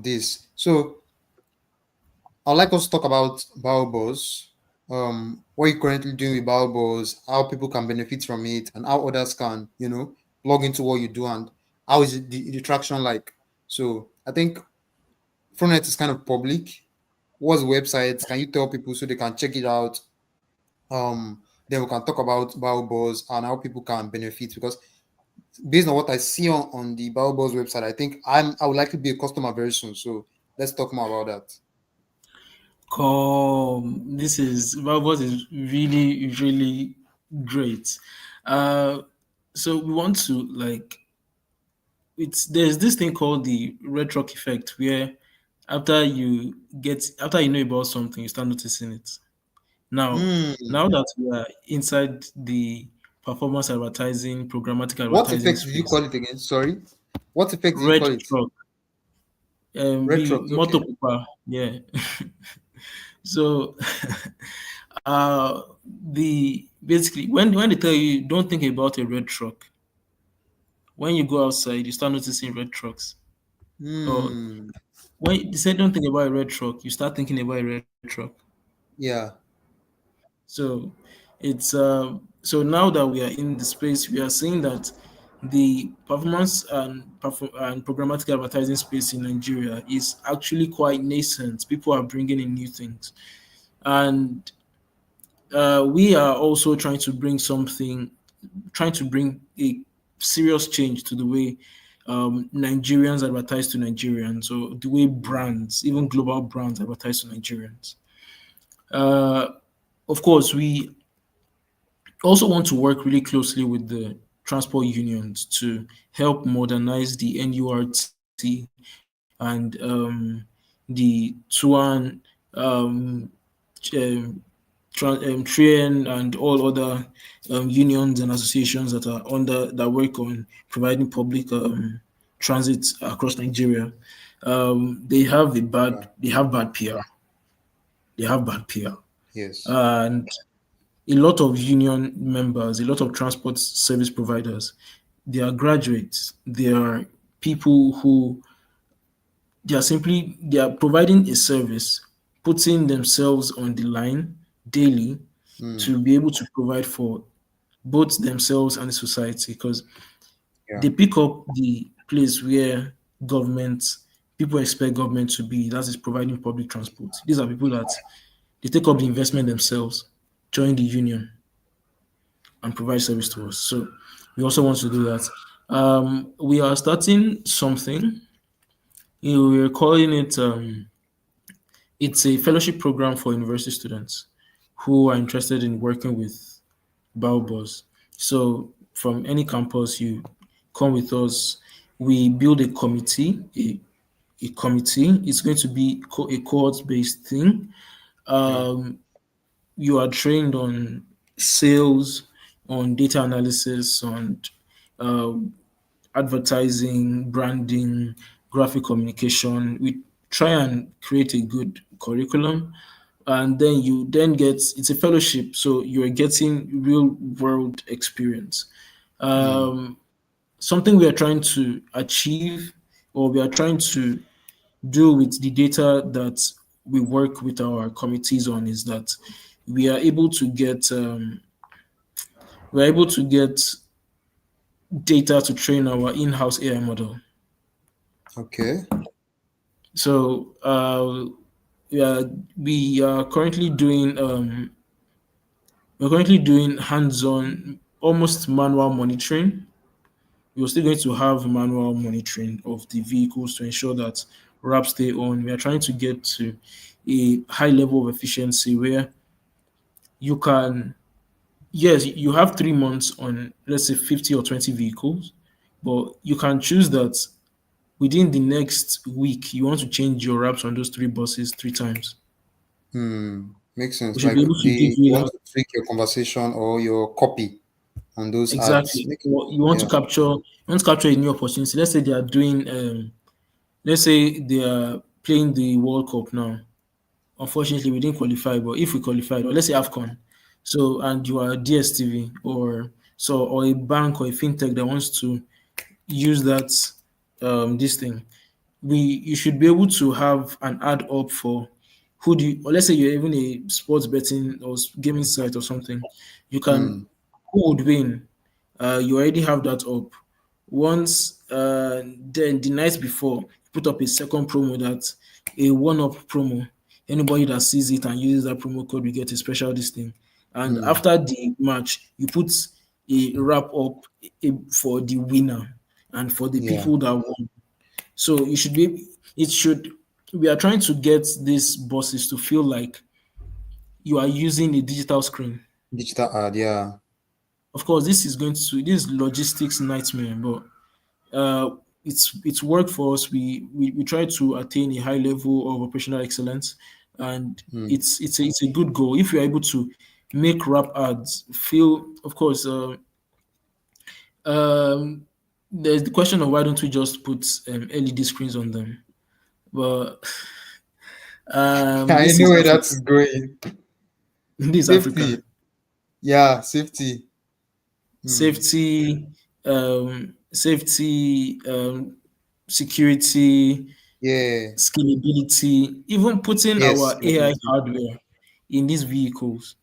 this. So I'd like us to talk about Baobos, what you're currently doing with Baobos, how people can benefit from it, and how others can, plug into what you do, and how is it the traction like. So I think FroNet is kind of public. What's the website? Can you tell people so they can check it out? Then we can talk about Baobos and how people can benefit because based on what I see on the Baobos website, I think I would like to be a customer very soon. So let's talk more about that. This is Valbot is really, really great. Uh, so we want to like it's there's this thing called the red truck effect where after you know about something, you start noticing it. Now, Hmm. now that we are inside the performance advertising, programmatic What advertising effect did you space, call it again? Sorry. What effect did you red call it? truck, Retro. be Okay. motor paper, yeah. So, uh, the basically when they tell you don't think about a red truck, when you go outside, you start noticing red trucks. Or Hmm. when they say don't think about a red truck, you start thinking about a red truck. Yeah. So so now that we are in the space, we are seeing that the performance and programmatic advertising space in Nigeria is actually quite nascent. People are bringing in new things, and we are also trying to bring a serious change to the way Nigerians advertise to Nigerians, or the way Hmm. brands, even global brands, advertise to Nigerians. Uh, of course, we also want to work really closely with the transport unions to help modernize the NURT and the TUAN, um, TRAIN, and all other unions and associations that work on providing public transit across Nigeria. Yeah. They have bad PR. They have bad PR, Yes. and a lot of union members, a lot of transport service providers, they are graduates. They are people who they are providing a service, putting themselves on the line daily Hmm. to be able to provide for both themselves and the society, because Yeah. they pick up the place where government people expect government to be, that is providing public transport. These are people that they take up the investment themselves, join the union and provide service to us. So we also want to do that. We are starting something. We're calling it. It's a fellowship program for university students who are interested in working with Baobos. So from any campus, you come with us. We build a committee. It's going to be a cohort-based thing. Yeah. Um, you are trained on sales, on data analysis, on uh, advertising, branding, graphic communication. We try and create a good curriculum, and then you then get it's a fellowship, so you're getting real world experience. Hmm. Um, Something we are trying to achieve, or we are trying to do with the data that we work with our committees on, is that we are able to get we're able to get data to train our in-house AI model. Okay. So yeah, we are currently doing we're currently doing hands-on, almost manual monitoring. We're still going to have manual monitoring of the vehicles to ensure that wraps stay on. We are trying to get to a high level of efficiency where you can yes, you have 3 months on, let's say, 50 or 20 vehicles, but you can choose that within the next week you want to change your wraps on those three buses 3 times. Makes We sense. should Like be able to give you you want that. to tweak your conversation or your copy on those ads. Exactly. Makes Or sense. you want to Yeah. capture, a new opportunity. Let's say they are doing, let's say they are playing the World Cup now. Unfortunately, we didn't qualify, but if we qualified, or let's say AFCON, so and you are DSTV or a bank or a fintech that wants to use that this thing, you should be able to have an ad up for who do you, or let's say you're even a sports betting or gaming site or something, you can, Hmm. who would win, you already have that up. Once then the night before, put up a second promo, that a one-up promo. Anybody that sees it and uses that promo code will get a special this thing. And Hmm. after the match, you put a wrap up for the winner and for the Yeah. people that won. So you should be, it should, we are trying to get these bosses to feel like you are using a digital screen. Digital ad. Yeah. Of course, this is logistics nightmare, but it's worked for us. We try to attain a high level of operational excellence, and Hmm. it's a good goal. If you're able to make rap ads feel, of course, um, there's the question of why don't we just put LED screens on them? But I this know is where Africa. that's going. This is Africa. Safety. Yeah. Safety. Hmm. Safety, security, Yeah. scalability, even putting Yes. our AI Scalability. hardware in these vehicles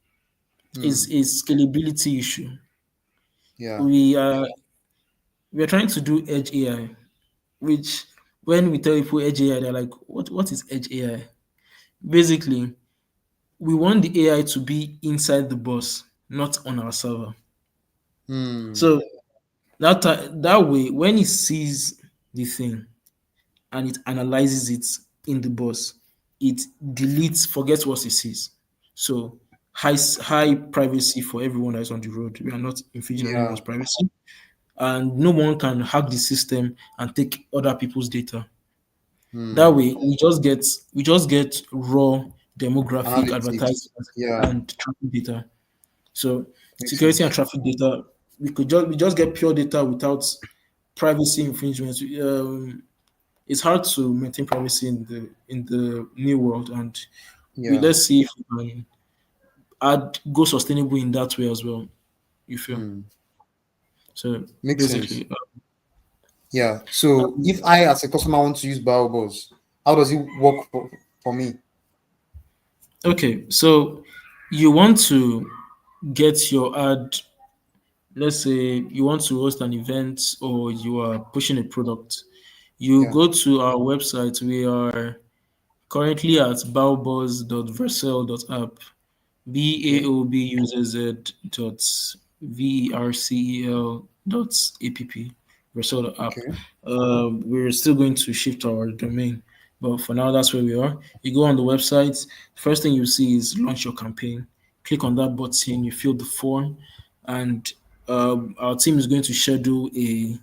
is Hmm. a scalability issue. Yeah. We are we are trying to do edge AI, which when we tell people edge AI, they're like, what is edge AI? Basically, we want the AI to be inside the bus, not on our server. Hmm. So that way, when it sees the thing and it analyzes it in the bus, it deletes, forgets what it sees. So high privacy for everyone that is on the road. We are not infringing on Yeah. anyone's privacy, and no one can hack the system and take other people's data. That Hmm. way, we just get raw demographic Analytics. advertising Yeah. and traffic data. So Makes security and sense. traffic data, we just get pure data without privacy infringements. It's hard to maintain privacy in the new world, and we Yeah. let's see if we can add go sustainable in that way as well. You feel Hmm. so Makes sense. basically. Yeah. So if I as a customer want to use Baobabs, how does it work for me? Okay, so you want to get your ad. Let's say you want to host an event or you are pushing a product. You Yeah. go to our website. We are currently at baobuz.vercel.app. Okay. BAOBUZZ dot VERCEL dot app, Versal app. Okay. We're still going to shift our domain, but for now, that's where we are. You go on the website, first thing you see is launch your campaign. Click on that button, you fill the form, and our team is going to schedule a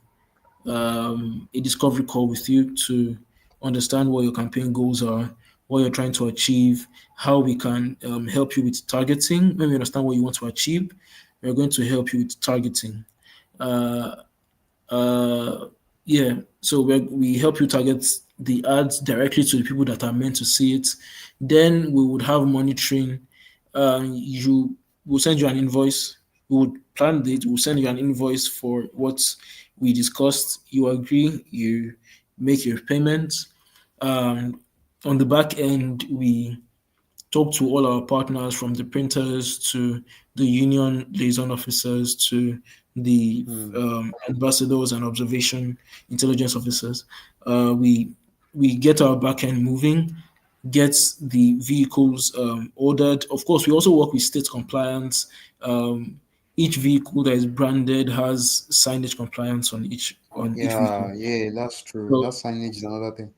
discovery call with you to understand what your campaign goals are, what you're trying to achieve, how we can help you with targeting. When we understand what you want to achieve, we're going to help you with targeting. Uh, uh, yeah, so we help you target the ads directly to the people that are meant to see it. Then we would have monitoring. You will send you an invoice. We would plan it. We'll send you an invoice for what we discussed. You agree. You make your payments. Um, on the back end, we talk to all our partners from the printers to the union liaison officers to the Hmm. ambassadors and observation intelligence officers. We get our back end moving, get the vehicles ordered. Of course, we also work with state compliance. Each vehicle that is branded has signage compliance on each Yeah. vehicle. Yeah. That's true. That So, signage is another thing.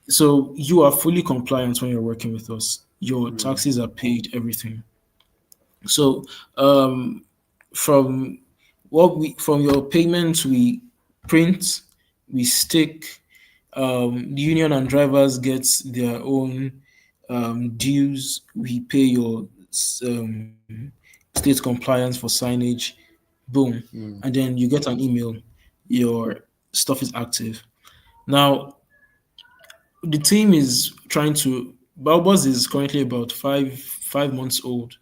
so you are fully compliant when you're working with us. Your Hmm. taxes are paid, everything. So from from your payments we print, we stick. The union and drivers get their own dues. We pay your state compliance for signage. Boom, and Mm. then you get an email. Your stuff is active. Now the team is trying to. Balbos is currently about 5 months old.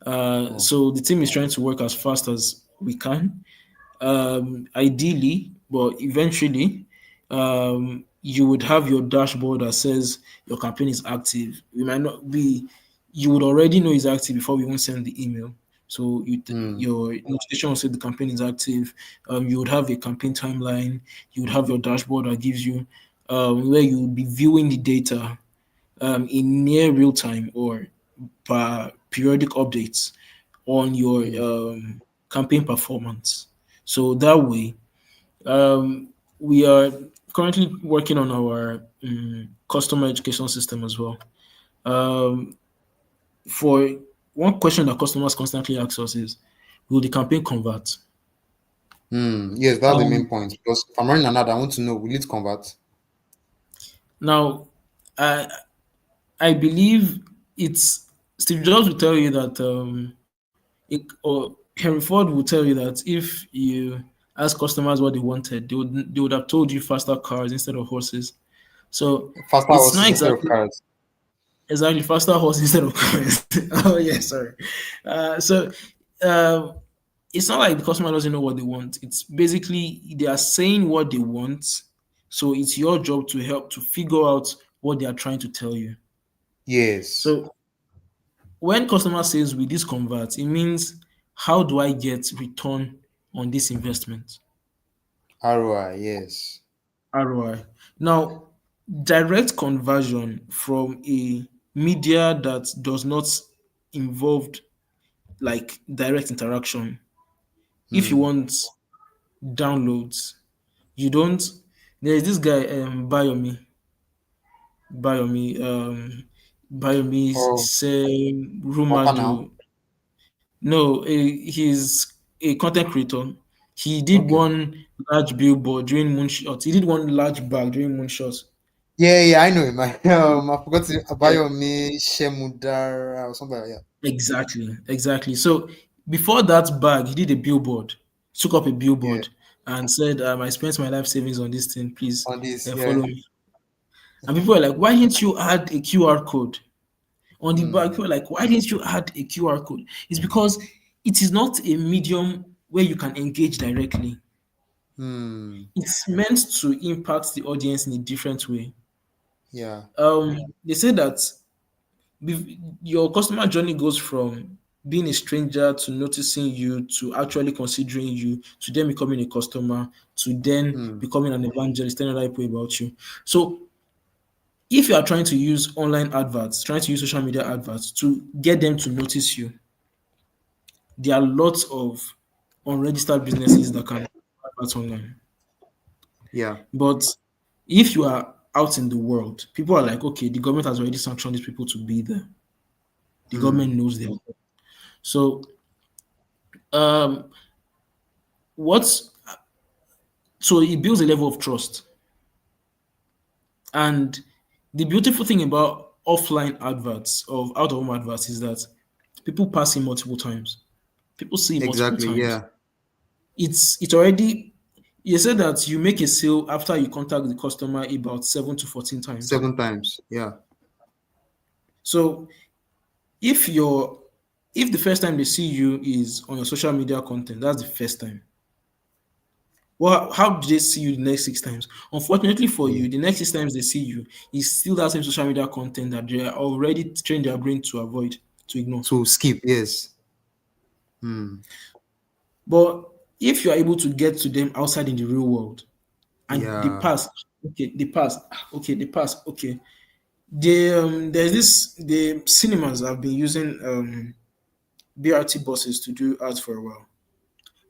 Oh. So the team is trying to work as fast as we can, ideally, but eventually, you would have your dashboard that says your campaign is active. We might not be, you would already know it's active before we even send the email. So Mm. your notification will say the campaign is active. You would have a campaign timeline. You would have your dashboard that gives you where you would be viewing the data in near real time or per periodic updates on your Mm. campaign performance. So that way, we are currently working on our customer education system as well. Um, for one question that customers constantly ask us is, will the campaign convert? Mm. Yes, that's the main Um, point. Because if I'm running an ad, I want to know, will it convert? now, I I believe it's Steve Jobs will tell you that or Henry Ford will tell you that if you ask customers what they wanted, they would have told you faster cars instead of horses. So Faster it's not horses instead of exactly cars. exactly faster horses instead of cars. Oh yeah, sorry. So um, it's not like the customer doesn't know what they want. It's basically they are saying what they want. So it's your job to help to figure out what they are trying to tell you. Yes. So when customer says will this convert, it means how do I get return on this investment? ROI, yes. ROI. Now, direct conversion from a media that does not involve like direct interaction. If you Mm. want downloads, you don't. There's this guy, Bayomi Oh, say Papa now. Rumadu. No, he's a content creator. He did Okay. one large billboard during moonshots. He did one large bag during moonshots. Yeah, yeah, I know him. I forgot to Yeah, Abayomi Shemudara or something like that. exactly. So before that bag, he did a billboard, took up a Yeah. billboard, and said, "I spent my life savings on this thing. Please On this, follow yeah. me." And people were like, "Why didn't you add a QR code on the bag?" Mm. People were like, "Why didn't you add a QR code?" It's because it is not a medium where you can engage directly. Mm. It's meant to impact the audience in a different way. Yeah. They say that your customer journey goes from being a stranger to noticing you to actually considering you to then becoming a customer to then Mm. becoming an evangelist telling other people about you. So if you are trying to use online adverts, trying to use social media adverts to get them to notice you, there are lots of unregistered businesses that can advert online. Yeah. But if you are out in the world, people are like, okay, the government has already sanctioned these people to be there. The government Mm. knows them. So um, what's so it builds a level of trust. And the beautiful thing about offline adverts of out of home adverts is that people pass it multiple times. People see it multiple Exactly. times. Yeah. It's already you said that you make a sale after you contact the customer about 7 to 14 times. 7 times. Yeah. So if you're if the first time they see you is on your social media content, that's the first time. Well, how do they see you the next 6 times? Unfortunately for Yeah. you, the next 6 times they see you is still that same social media content that they are already trained their brain to avoid, to ignore. To skip. Yes. Mm. But if you are able to get to them outside in the real world and they Yeah. pass, okay, they pass, okay, they pass, okay. There's this the cinemas have been using BRT buses to do ads for a while.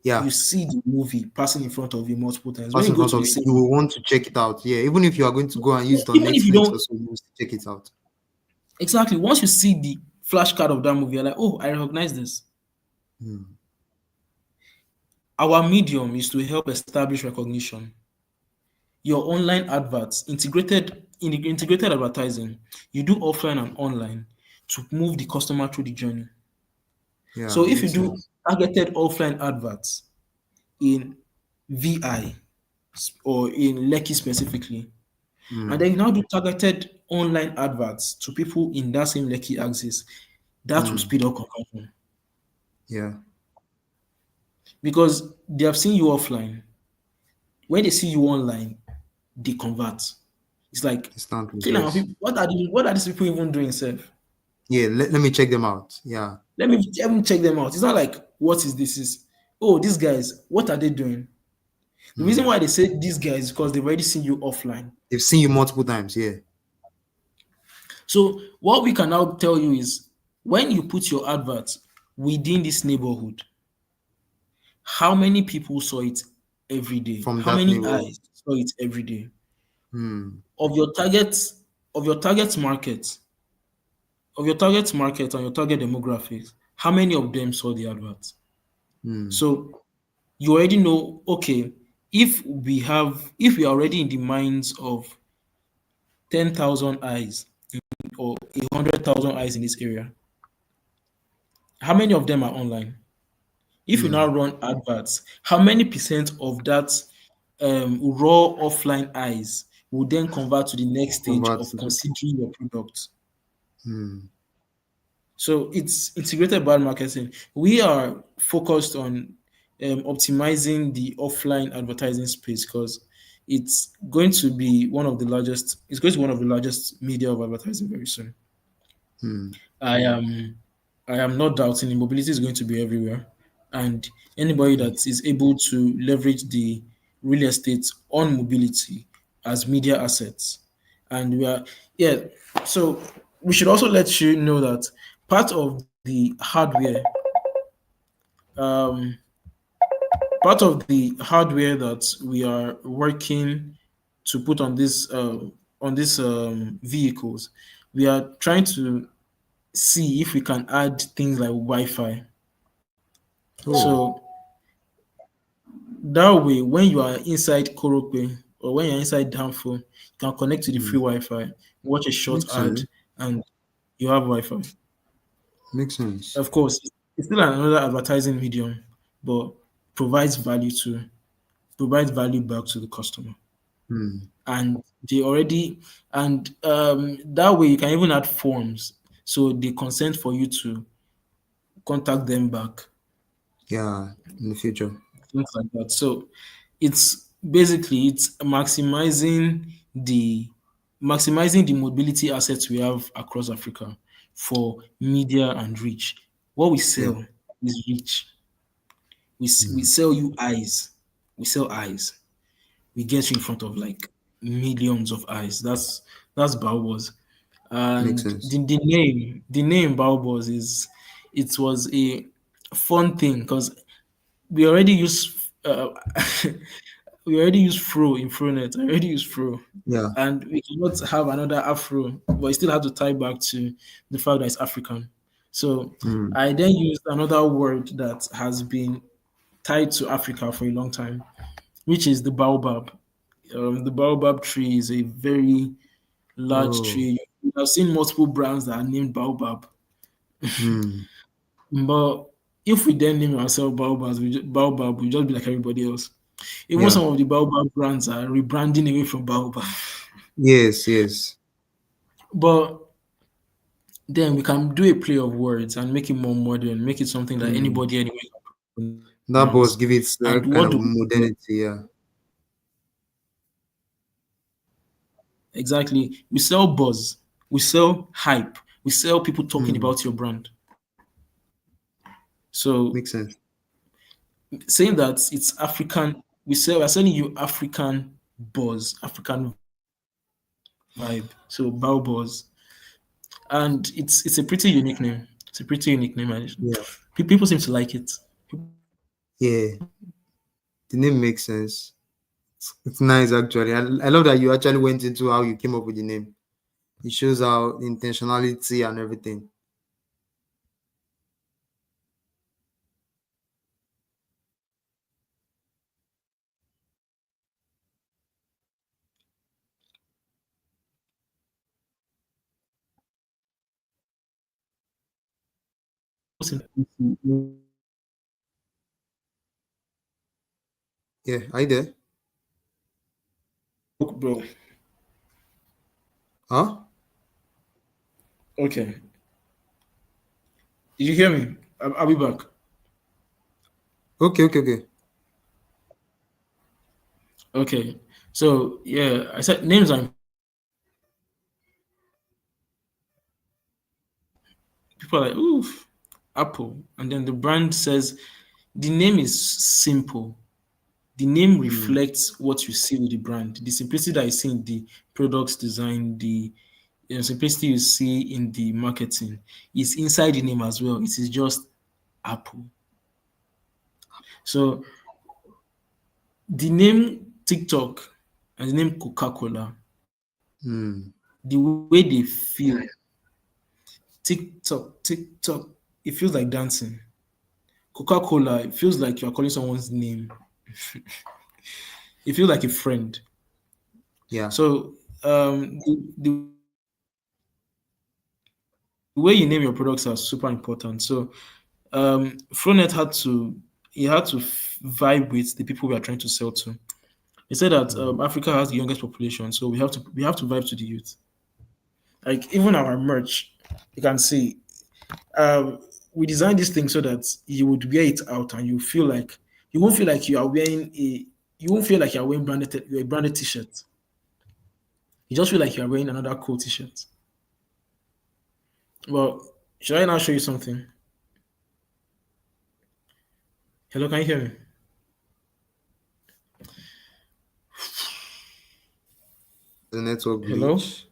You Yeah. see the movie passing in front of you multiple times. When Pass you in go front to the of you. cinema, You will want to check it out. Yeah. Even if you are going to go and use it on even if you Netflix or don't so, you will still check it out. exactly once you see the flashcard of that movie, you're like, oh, I recognize this. Mm. Our medium is to help establish recognition. Your online adverts, integrated advertising, you do offline and online to move the customer through the journey. Yeah, So if you makes do sense. targeted offline adverts in VI or in Lekki specifically, and Mm. then you now do targeted online adverts to people in that same Lekki axis, that will Mm. speed up conversion Yeah, because they have seen you offline. When they see you online, they convert. It's like, instantly, okay, now yes. what are these people even doing, self? Yeah, let me check them out. Yeah. Let me check them out. It's not like what is this? Is oh, these guys, what are they doing? The reason Mm. why they say these guys is because they've already seen you offline. They've seen you multiple times. Yeah. So what we can now tell you is when you put your advert within this neighborhood, how many people saw it every day? From How that many neighborhood. eyes saw it every day? Mm. Of your target, of your target market, of your target market and your target demographics, how many of them saw the advert? Mm. So you already know, okay, if we are already in the minds of 10,000 eyes or 100,000 eyes in this area, how many of them are online? If you now Mm. run adverts, how many percent of that raw offline eyes will then convert to the next stage Convert of to the. considering your product? Mm. So it's integrated brand marketing. We are focused on optimizing the offline advertising space because it's going to be one of the largest. It's going to be one of the largest media of advertising very soon. Mm. I am I am not doubting the mobility is going to be everywhere, and anybody Mm. that is able to leverage the real estate on mobility as media assets, and we are yeah. So we should also let you know that part of the hardware, um, that we are working to put on these vehicles, we are trying to see if we can add things like Wi-Fi. Oh. So that way, when you are inside Korope or when you're inside Danfo, you can connect to the free Mm. Wi-Fi, watch a short Makes ad, sense. and you have Wi-Fi. Makes sense. Of course, it's still another advertising medium, but provides value to provides value back to the customer. Mm. And they already and that way you can even add forms so they consent for you to contact them back, Yeah. In the future. things like that. So it's basically it's maximizing the mobility assets we have across Africa for media and reach. What we Yeah. sell is reach. We Mm. sell you eyes. We sell eyes. We get you in front of like millions of eyes. That's Baobos. Makes And sense. the name Baobos is it was a fun thing because we already use we already use Fro in FroNet. I already use Fro. Yeah. And we cannot have another Afro, but it still have to tie back to the fact that it's African. So Mm. I then used another word that has been tied to Africa for a long time, which is the baobab. The baobab tree is a very large Oh. tree. I've seen multiple brands that are named baobab, Mm. but if we then name ourselves baobab, we just be like everybody else. Even Yeah. some of the baobab brands are rebranding away from baobab, Yes. Yes. but then we can do a play of words and make it more modern, make it something that Mm. anybody anywhere can That pronounce. boss give it And that kind what of do we sell? modernity. Yeah. Exactly. We sell buzz, we sell hype, we sell people talking Mm. about your brand. So Makes sense. saying that it's African, we're selling you African buzz, African vibe. So Bao Buzz. And it's a pretty unique name. It's a pretty unique name. And Yeah. people seem to like it. Yeah. The name makes sense. It's nice actually. I love that you actually went into how you came up with the name. It shows how intentionality and everything. Yeah, are you there? Bro. Huh? Okay. Did you hear me? I'll be back. Okay, okay, okay. Okay. So yeah, I said names are people are like, oof, Apple. And then the brand says the name is simple. The name Hmm. reflects what you see with the brand. The simplicity that you see in the products design, the simplicity you see in the marketing is inside the name as well. It is just Apple. So the name TikTok and the name Coca-Cola, Hmm. the way they feel, TikTok, it feels like dancing. Coca-Cola, it feels like you're calling someone's name. It feels like a friend. Yeah. So the way you name your products are super important. So FroNet had to vibe with the people we are trying to sell to. He said that Hmm. Africa has the youngest population, so we have to vibe to the youth. Like even our merch, you can see we designed this thing so that you would wear it out and you won't feel like you won't feel like you're wearing a branded t-shirt. You just feel like you're wearing another cool t-shirt. Well, should I now show you something? Hello, can you hear me? The network Hello? glitch.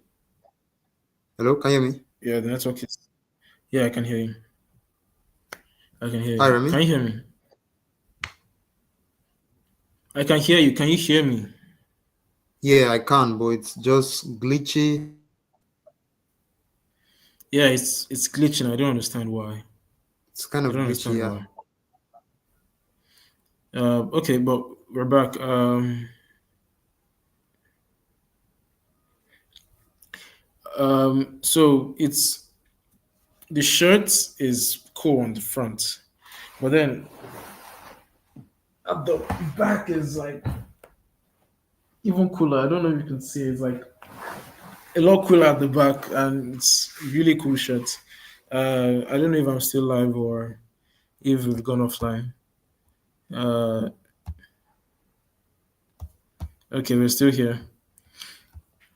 Hello, can you hear me? Yeah, the network is. Yeah, I can hear you. I can hear Hi, you. Remy. Can you hear me? I can hear you. Can you hear me? Yeah, I can, but it's just glitchy. Yeah, it's glitching. I don't understand why. It's kind I of don't glitchy, understand yeah. why. Okay, but we're back. So it's the shirt is cool on the front, but then at the back is like even cooler. I don't know if you can see. It's like a lot cooler at the back, and it's really cool shirt. I don't know if I'm still live or if we've gone offline. Uh, okay, we're still here.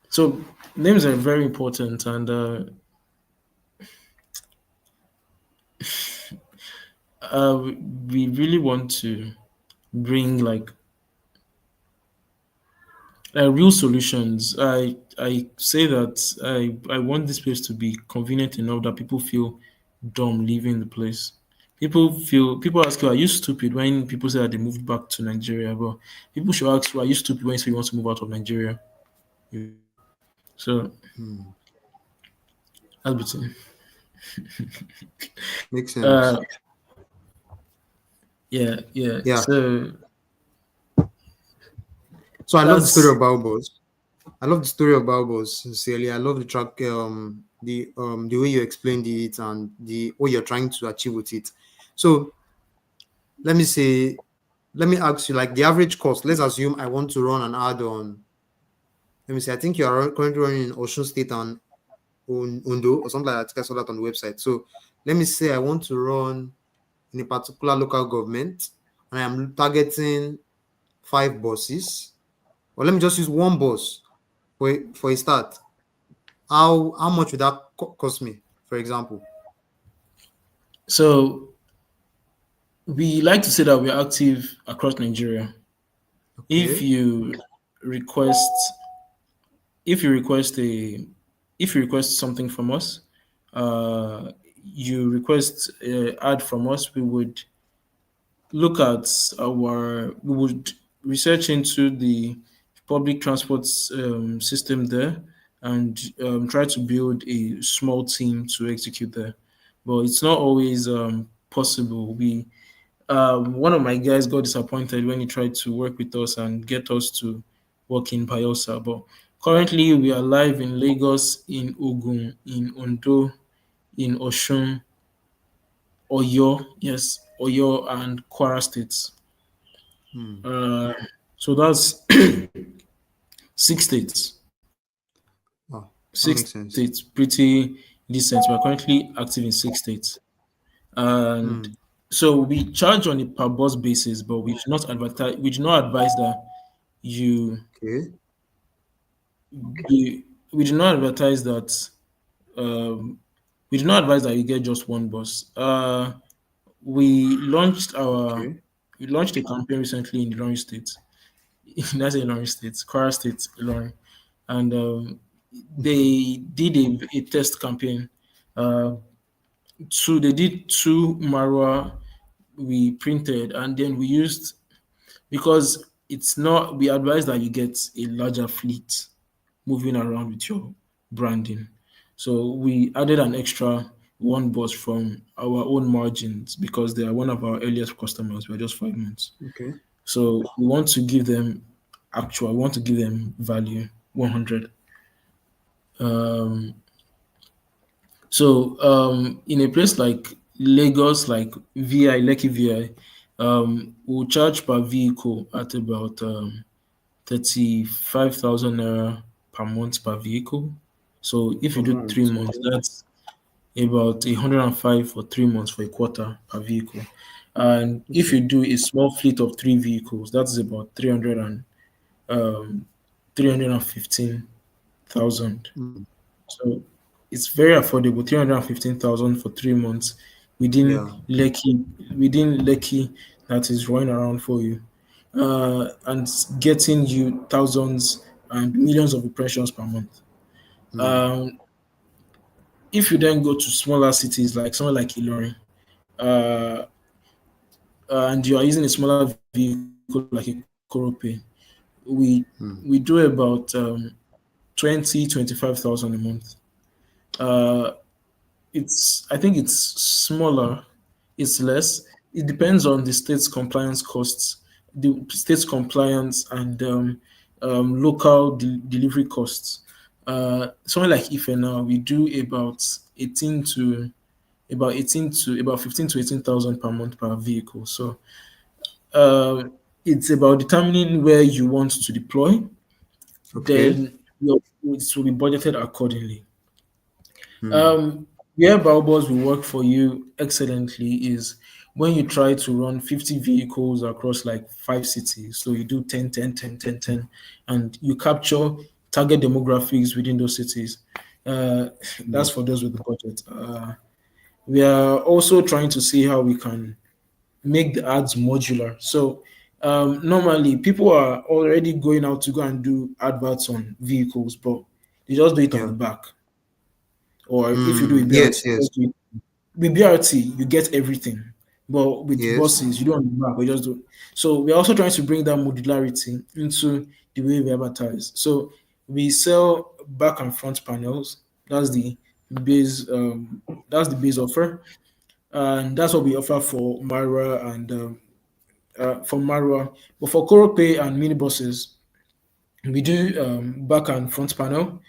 So names are very important, and we really want to bring like real solutions. I say that I want this place to be convenient enough that people feel dumb leaving the place. People ask you, are you stupid when people say that they moved back to Nigeria? But people should ask you, are you stupid when you say you want to move out of Nigeria? So Hmm. that's between. Makes Uh, sense. yeah, yeah. Yeah. So So I love the story that's of Balbos. I love the story of Balbos, sincerely. I love the track, the way you explained it and the what you're trying to achieve with it. So let me say, let me ask you, like the average cost. Let's assume I want to run an ad on. Let me say, I think you are currently running in Osun State and Undo or something like that. I think I saw that on the website. So let me say I want to run in a particular local government and I am targeting 5 buses. Or let me just use one bus for a start. How much would that cost me, for example? so we like to say that we're active across Nigeria. If Okay. you request if you request a if you request something from us, you request ad from us, we would research into the public transport system there and try to build a small team to execute there. But it's not always possible. We One of my guys got disappointed when he tried to work with us and get us to work in Bayelsa. But currently, we are live in Lagos, in Ogun, in Ondo, in Oshun, Oyo, yes, Oyo and Kwara states. Hmm. Uh, so that's six states. Oh, Six that makes states, sense. pretty decent. We're currently active in six states. And Hmm. so we charge on a per bus basis, but we do not advertise. We do not advise that you Okay. we do not advertise that um, we do not advise that you get just one bus. We launched our Okay. we launched a campaign recently in Ilorin State. That's Ilorin State, Kwara State, Ilorin, and they did a test campaign. Uh, they did two Marwa we printed, and then we used, because it's not, we advise that you get a larger fleet moving around with your branding. So we added an extra one bus from our own margins because they are one of our earliest customers. We're just 5 months. Okay. So we want to give them we want to give them value 100. Um, in a place like Lagos, like VI, Lekki VI, we'll charge per vehicle at about 35,000 naira per month per vehicle. So if you Per do month. 3 months, Okay. that's about 105 for 3 months for a quarter per vehicle. And if Okay. you do a small fleet of three vehicles, that's about 315,000. Hmm. So it's very affordable, 315,000 for 3 months within Yeah. Lekki, that is running around for you, and getting you thousands and millions of impressions per month. Hmm. Um, if you then go to smaller cities like somewhere like Ilorin, uh, and you are using a smaller vehicle like a Korope, we we do Hmm. about 25,000 a month. Uh, I think it's smaller, it's less. It depends on the state's compliance costs, the state's compliance and local delivery costs. Somewhere like Ife now, we do about 18 to about 15 to 18,000 per month per vehicle. So uh, it's about determining where you want to deploy. Okay. Then it will be budgeted accordingly. Hmm. Um, where Baobabs will work for you excellently is when you try to run 50 vehicles across like five cities. So you do 10, 10, 10, 10, 10, and you capture target demographics within those cities. Uh, Hmm. that's for those with the budget. We are also trying to see how we can make the ads modular. So normally people are already going out to go and do adverts on vehicles, but they just do it on the Yeah. back. Or if you do a Hmm. BRT, Yes. Yes. just do it. With BRT, you get everything. But with Yes. buses, you don't on the back, we just do. So we're also trying to bring that modularity into the way we advertise. So we sell back and front panels. That's the base offer. And that's what we offer for Mara and for Marwa. But for Korope and minibuses, we do back and front panel,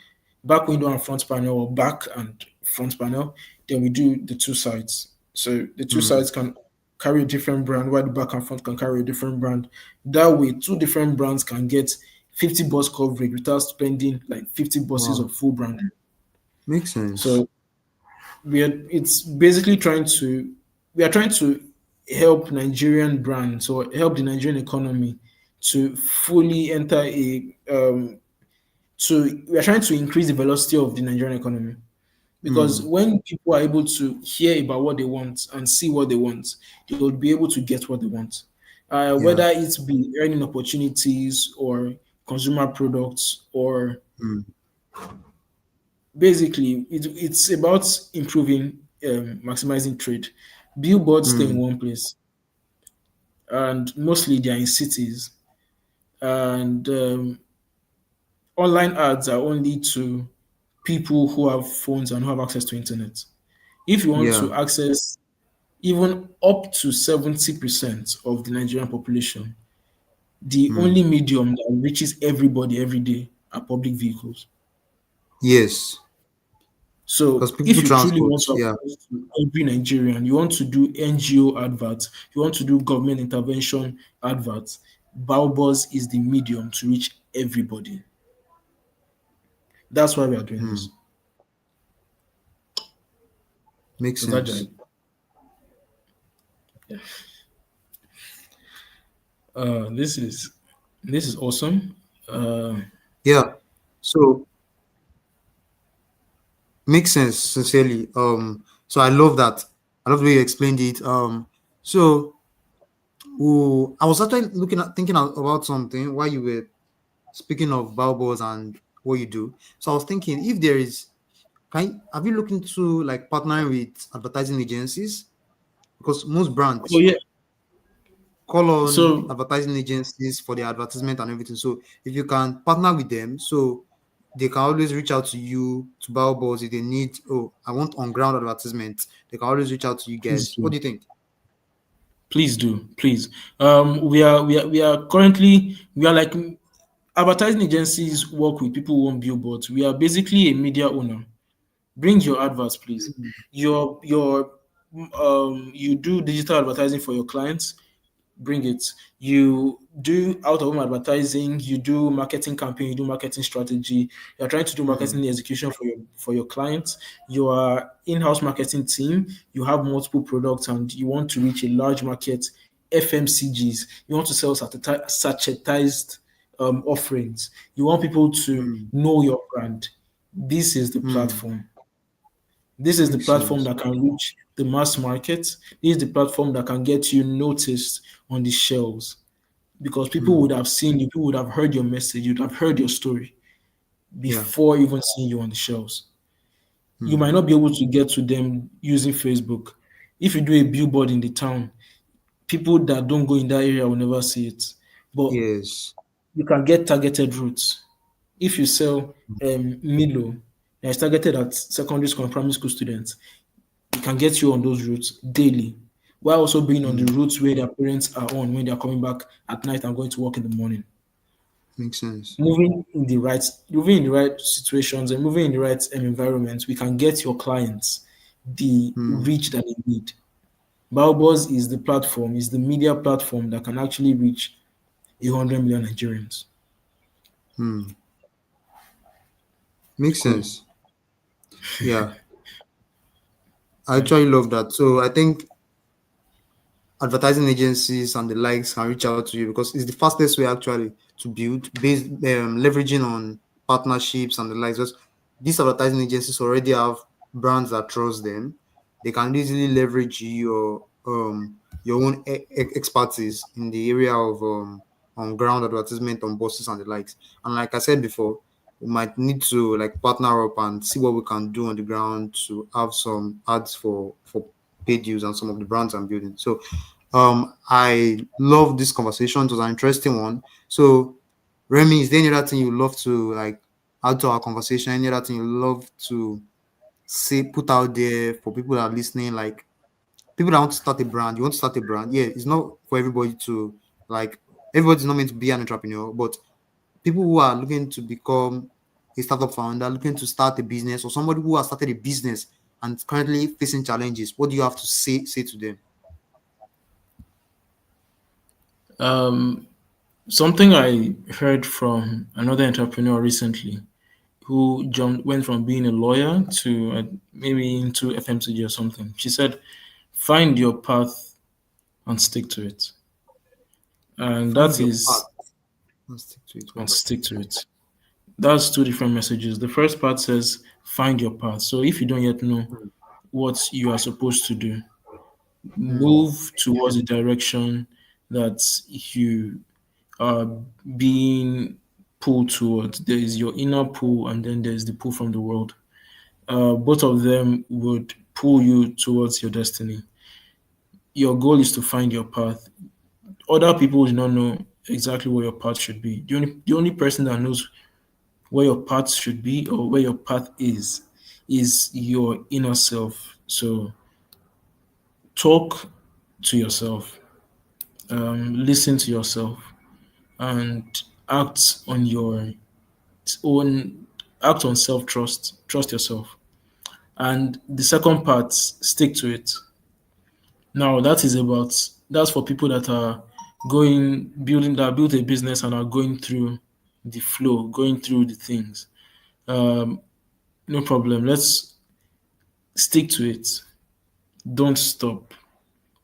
back window and front panel, or back and front panel. Then we do the two sides. So the two Hmm. sides can carry a different brand, while the back and front can carry a different brand. That way, two different brands can get 50 bus coverage without spending like 50 buses Wow. of full brand. Makes sense. So it's basically we are trying to help Nigerian brands or help the Nigerian economy to fully enter a we are trying to increase the velocity of the Nigerian economy, because Hmm. when people are able to hear about what they want and see what they want, they will be able to get what they want. Yeah. Whether it be earning opportunities or consumer products, or Hmm. basically it's about improving, maximizing trade. Billboards stay in Hmm. one place, and mostly they are in cities, and online ads are only to people who have phones and who have access to internet. If you want Yeah. to access even up to 70% of the Nigerian population, the Hmm. only medium that reaches everybody every day are public vehicles. Yes. Because So people if you truly transport, want to yeah. appeal to every Nigerian, you want to do NGO adverts, you want to do government intervention adverts, Baobos is the medium to reach everybody. That's why we are doing Hmm. this. Makes Does that sense. jive? This is awesome. Uh, Yeah. So makes sense, sincerely. So I love that. I love the way you explained it. So I was actually thinking about something while you were speaking of Balbos and what you do. So I was thinking if there is, have you looked into like partnering with advertising agencies? Because most oh brands yeah. call on So advertising agencies for their advertisement and everything. So if you can partner with them, so they can always reach out to you to Balbos if they need, oh, I want on ground advertisement. They can always reach out to you please guys. What do. do you think? Please do. Please. We are currently we are like advertising agencies work with people who own billboards. We are basically a media owner. Bring your adverts, please. You do digital advertising for your clients. Bring it. You do out of home advertising, you do marketing campaign, you do marketing strategy, you're trying to do Hmm. marketing execution for your clients, you are in-house marketing team, you have multiple products and you want to reach a large market, FMCGs, you want to sell sachetized offerings, you want people to Hmm. know your brand. This is the Hmm. platform. This is the Makes platform sense. that can reach the mass market. This is the platform that can get you noticed on the shelves because people Hmm. would have seen you, people would have heard your message, you'd have heard your story Yeah. before even seeing you on the shelves. You Hmm. might not be able to get to them using Facebook. If you do a billboard in the town, people that don't go in that area will never see it. But Yes. you can get targeted routes. If you sell Milo, and it's targeted at secondary school and primary school students, it can get you on those routes daily, while also being on the Hmm. routes where their parents are on when they are coming back at night and going to work in the morning. Makes sense. Moving in the right situations and moving in the right environments, we can get your clients the Hmm. reach that they need. Baobos is the platform, is the media platform that can actually reach 100 million Nigerians. Hmm. Makes Cool. sense. Yeah. I Yeah. actually love that. So I think advertising agencies and the likes can reach out to you because it's the fastest way actually to build based leveraging on partnerships and the likes. Because these advertising agencies already have brands that trust them. They can easily leverage your own expertise in the area of on ground advertisement on buses and the likes. And like I said before, we might need to like partner up and see what we can do on the ground to have some ads for paid use and some of the brands I'm building. So I love this conversation. It was an interesting one. So, Remy, is there any other thing you love to like add to our conversation? Any other thing you love to say, put out there for people that are listening? Like people that want to start a brand, you want to start a brand. Yeah, it's not for everybody to like. Everybody's not meant to be an entrepreneur, but people who are looking to become a startup founder, looking to start a business, or somebody who has started a business and currently facing challenges, what do you have to say to them? Um, Something I heard from another entrepreneur recently who went from being a lawyer to maybe into FMCG or something. She said, "Find your path and stick to it." And Find that your path is and stick to it. and Wow. stick to it. That's two different messages. The first part says, "Find your path." So if you don't yet know Hmm. what you are supposed to do, Hmm. move towards the direction that you are being pulled towards. There is your inner pull, and then there's the pull from the world. Both of them would pull you towards your destiny. Your goal is to find your path. Other people do not know exactly where your path should be. The only person that knows where your path should be or where your path is your inner self. So talk to yourself, listen to yourself, and act on your own act on self trust. Trust yourself. And the second part, stick to it. Now that's for people that are building that built a business and are going through the flow, going through the things. Um, no problem. Let's stick to it. Don't stop.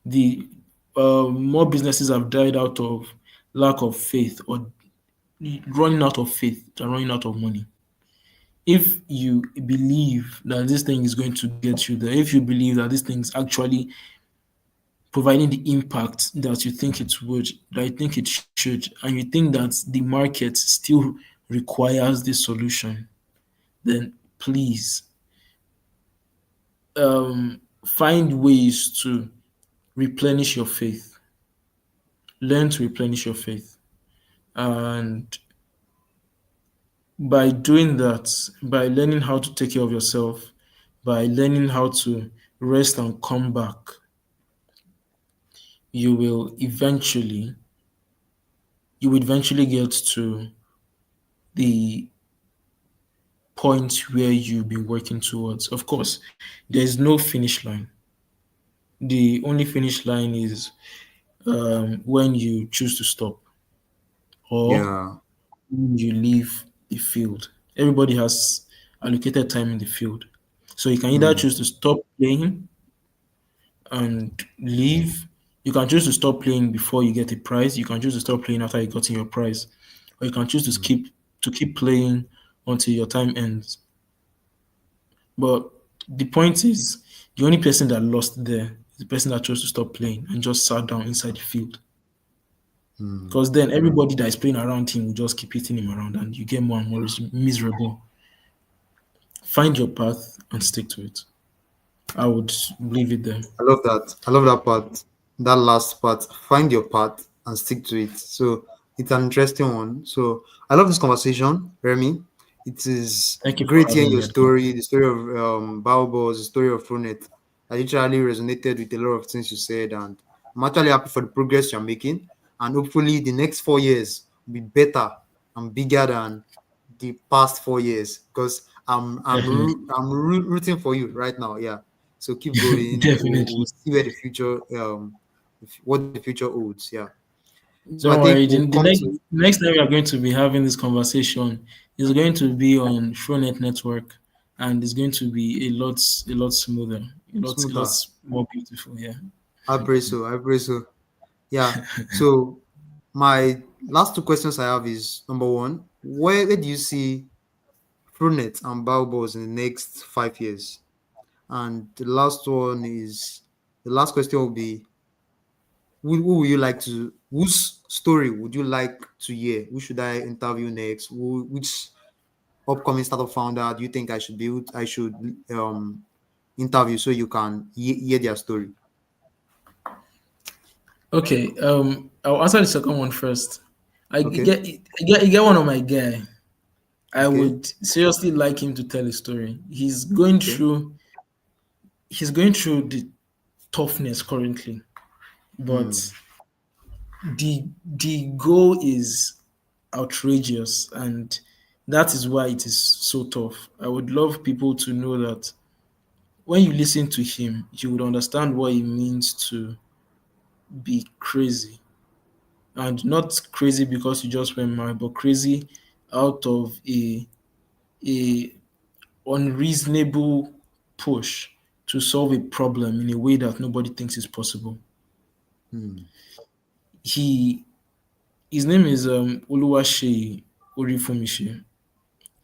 The More businesses have died out of lack of faith or running out of faith than running out of money. If you believe that this thing is going to get you there, if you believe that this thing is actually providing the impact that you think it would, that I think it should, and you think that the market still requires this solution, then please find ways to replenish your faith. Learn to replenish your faith. And by doing that, by learning how to take care of yourself, by learning how to rest and come back, you will eventually get to the point where you've been working towards. Of course, there's no finish line. The only finish line is when you choose to stop or Yeah. when you leave the field. Everybody has allocated time in the field. So you can either Hmm. choose to stop playing and leave. You can choose to stop playing before you get a prize. You can choose to stop playing after you gotten your prize. Or you can choose Hmm. to keep playing until your time ends. But the point is, the only person that lost there is the person that chose to stop playing and just sat down inside the field. Hmm. Because then everybody that is playing around him will just keep hitting him around, and you get more and more miserable. Find your path and stick to it. I would leave it there. I love that. I love that part. That last part. Find your path and stick to it. So it's an interesting one. So I love this conversation, Remy. It is Thank you for great hearing having your me, Edgar. story, the story of Baobos, the story of FroNet. I literally resonated with a lot of things you said, and I'm actually happy for the progress you're making. And hopefully, the next 4 years will be better and bigger than the past 4 years. Because Definitely. rooting for you right now. Yeah. So keep going. We'll Definitely. see where the future what the future holds. Yeah. So I Don't think worry. we'll come to The next time we are going to be having this conversation is going to be on FroNet network, and it's going to be a lot smoother, a lot smoother. more beautiful. Yeah. I pray so. I pray so. Yeah. So my last two questions I have is number one, where do you see Frunet and Baobos in the next 5 years? And the last question will be who would you like to whose story would you like to hear? Who should I interview next? Which upcoming startup founder do you think I should interview so you can hear their story? Okay. I'll answer the second one first. Okay. I get one of my guy. I Okay. would seriously like him to tell a story. Okay. He's going through the toughness currently, Hmm. but the goal is outrageous, and that is why it is so tough. I would love people to know that when you listen to him, you would understand what it means to be crazy. And not crazy because you just went mad, but crazy out of a unreasonable push to solve a problem in a way that nobody thinks is possible. Hmm. He His name is Oluwaseyi Orifumise.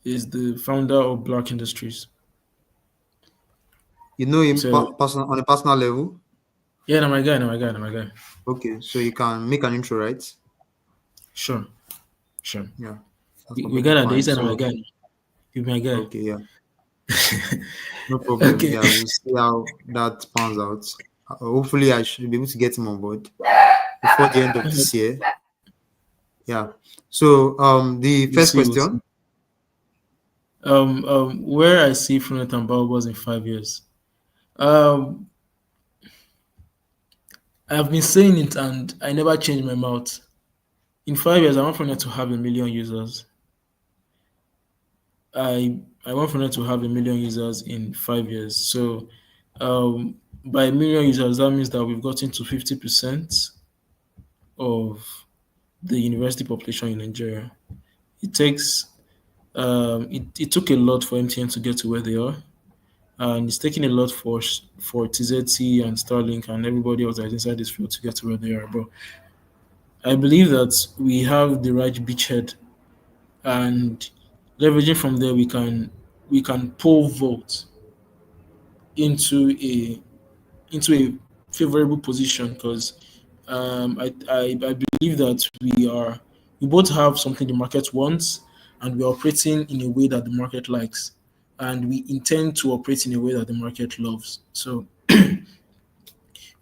Is the founder of Black Industries. You know him So personal on a personal level. yeah, no my guy, no my guy, no my guy. Okay, so you can make an intro, right? Sure, sure. Yeah, that's We completely got that. You fine. said no my So guy. You my guy. okay, yeah, no problem. Okay. Yeah, we'll see how that pans out. Hopefully, I should be able to get him on board before the end of this year. Yeah. So the We'll first see. We'll see. question. Where I see Frunet and Baobas in 5 years. Um, I've been saying it and I never change my mouth. In 5 years, I want Frunet to have 1 million users. I I want FroNet to have 1 million users in 5 years. So by 1 million users, that means that we've gotten to 50% of the university population in Nigeria. It takes it took a lot for MTN to get to where they are, and it's taking a lot for TZT and Starlink and everybody else that's inside this field to get to where they are. But I believe that we have the right beachhead, and leveraging from there, we can pull votes into a favorable position because I believe that we both have something the market wants, and we're operating in a way that the market likes, and we intend to operate in a way that the market loves. So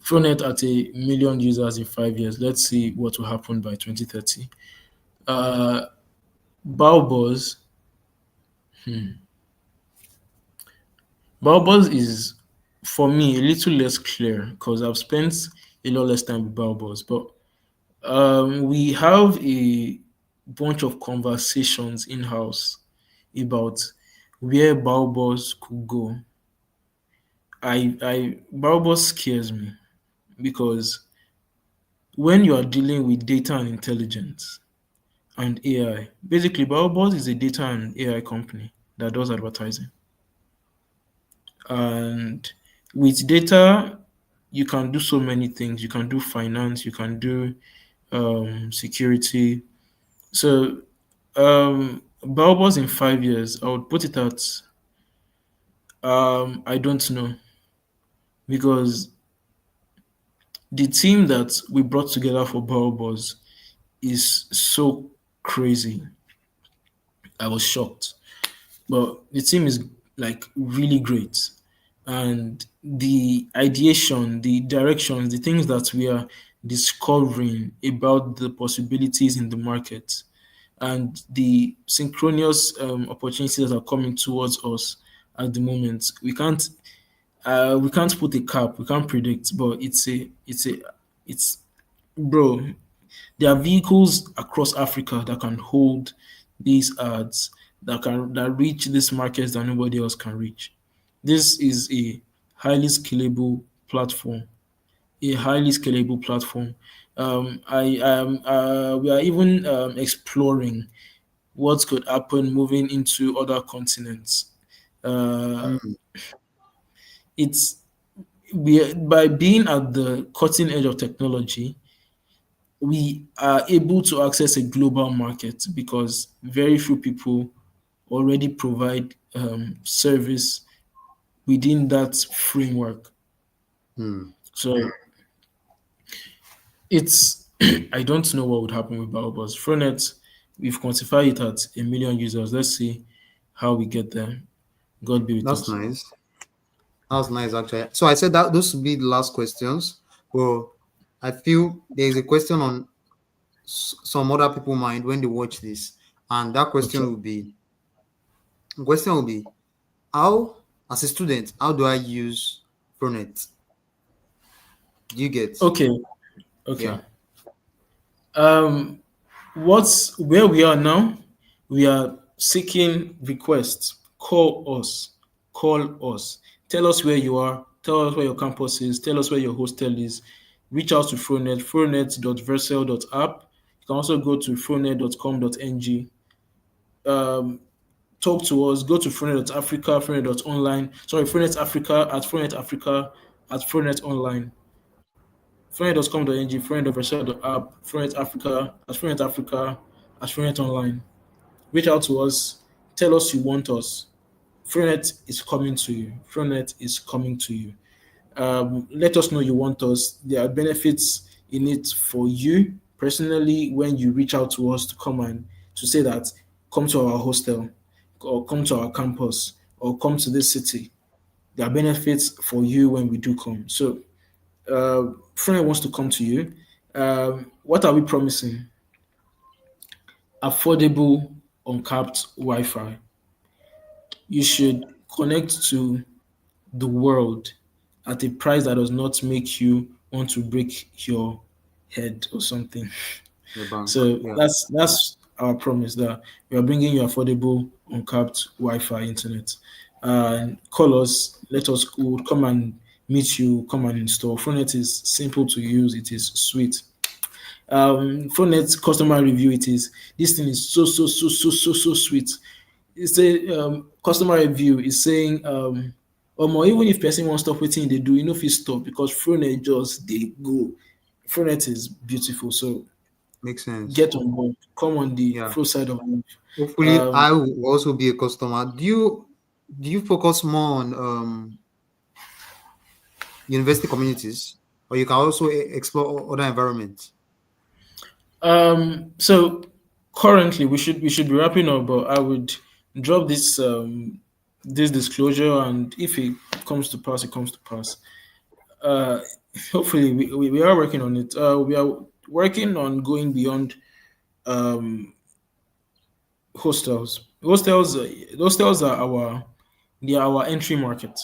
FroNet at 1 million users in 5 years. Let's see what will happen by 2030. Uh, Baobos, Baobos is for me a little less clear because I've spent a lot less time with Baobos, but we have a bunch of conversations in house about where Baobos could go. Baobos scares me because when you are dealing with data and intelligence and AI, basically Baobos is a data and AI company that does advertising. And with data, you can do so many things. You can do finance, you can do security. So Baobos in 5 years, I would put it at I don't know because the team that we brought together for Baobos is so crazy. I was shocked, but the team is like really great, and the ideation, the directions, the things that we are discovering about the possibilities in the market and the synchronous opportunities that are coming towards us at the moment. We can't put a cap. We can't predict, but it's bro. There are vehicles across Africa that can hold these ads that reach these markets that nobody else can reach. This is a highly scalable platform. A highly scalable platform. We are even exploring what could happen moving into other continents. Uh, Mm, it's by being at the cutting edge of technology, we are able to access a global market because very few people already provide service within that framework. mm. So it's I don't know what would happen with Baobabs. Fronet, we've quantified it at 1 million users. Let's see how we get there. God be with That's us. nice. That's nice, actually. So I said that those would be the last questions. Well, I feel there is a question on some other people mind when they watch this, and that Okay. question will be how, as a student, how do I use ProNet? Do you get? Okay. Okay. Yeah. Um, what's where we are now? We are seeking requests. Call us. Call us. Tell us where you are. Tell us where your campus is. Tell us where your hostel is. Reach out to FroNet, fronet.versel.app. You can also go to fronet.com.ng. Um, Talk to us. Go to fronet.africa, fronet.online. Sorry, Fronet Africa at Fronet Africa at Fronet Online. Fronet.com.ng, fronet.versel.app, Fronet Africa at Fronet Africa at Fronet Online. Reach out to us. Tell us you want us. Fronet is coming to you. Fronet is coming to you. Let us know you want us. There are benefits in it for you personally when you reach out to us to come and to say that come to our hostel or come to our campus or come to this city. There are benefits for you when we do come. So, friend wants to come to you. What are we promising? Affordable, uncapped Wi-Fi. You should connect to the world at a price that does not make you want to break your head or something. Your bank. So Yeah. that's our promise that we are bringing you affordable, uncapped Wi-Fi internet. And call us, let us we would come and meet you, come and install. FroNet is simple to use, it is sweet. FroNet customer review, it is this thing is so sweet. It's a customer review is saying or even if person won't stop waiting they do, you know if you stop because FroNet just they go. FroNet is beautiful. So Makes sense. get on board. Come on the Yeah. Fro side of life. Hopefully, Um, I will also be a customer. Do you focus more on university communities, or you can also explore other environments? so currently we should be wrapping up, but I would drop this disclosure, and if it comes to pass, it comes to pass. Uh, Hopefully we are working on it. We are working on going beyond um hostels. Hostels are our entry market.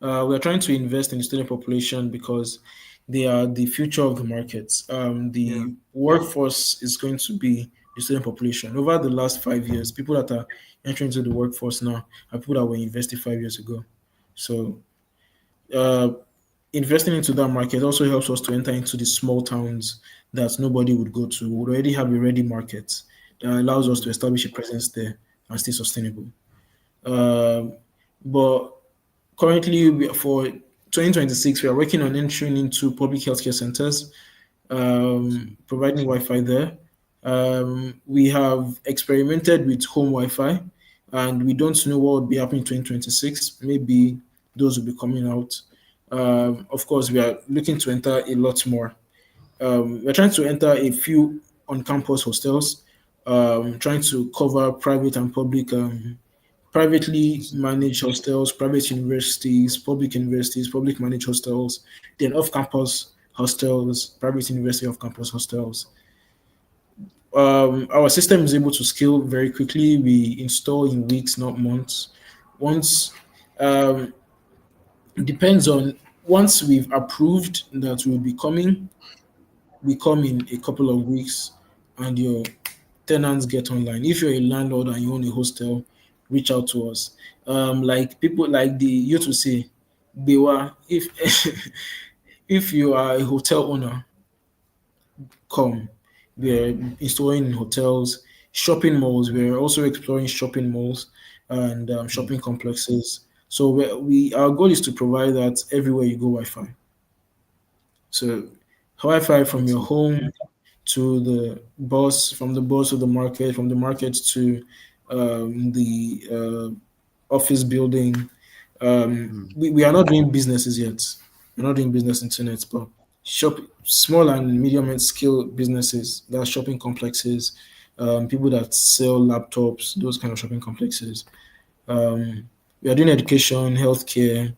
We are trying to invest in the student population because they are the future of the markets. Yeah. The workforce is going to be the student population. Over the last 5 years, people that are entering into the workforce now are people that were invested 5 years ago. So, uh, investing into that market also helps us to enter into the small towns that nobody would go to. We already have a ready market that allows us to Mm. establish a presence there and stay sustainable. Um, but currently, for 2026, we are working on entering into public healthcare centers, providing Wi-Fi there. We have experimented with home Wi-Fi, and we don't know what would be happening in 2026. Maybe those will be coming out. Of course, we are looking to enter a lot more. We're trying to enter a few on-campus hostels, trying to cover private and public, privately managed hostels, private universities, public managed hostels, then off-campus hostels, private university off-campus hostels. Our system is able to scale very quickly. We install in weeks, not months. Once um, depends on once we've approved that we'll be coming, we come in a couple of weeks, and your tenants get online. If you're a landlord and you own a hostel, reach out to us. Like people like the you to say, Bewa, if if you are a hotel owner, come. We're installing in hotels, shopping malls. We're also exploring shopping malls and Mm. shopping complexes. So we our goal is to provide that everywhere you go Wi-Fi. So Wi-Fi from That's your it. home to the bus, from the bus to the market, from the market to the office building. Mm. We are not doing businesses yet. We're not doing business internet, but small and medium scale businesses, that are shopping complexes, people that sell laptops, those kind of shopping complexes. Um, we are doing education, healthcare,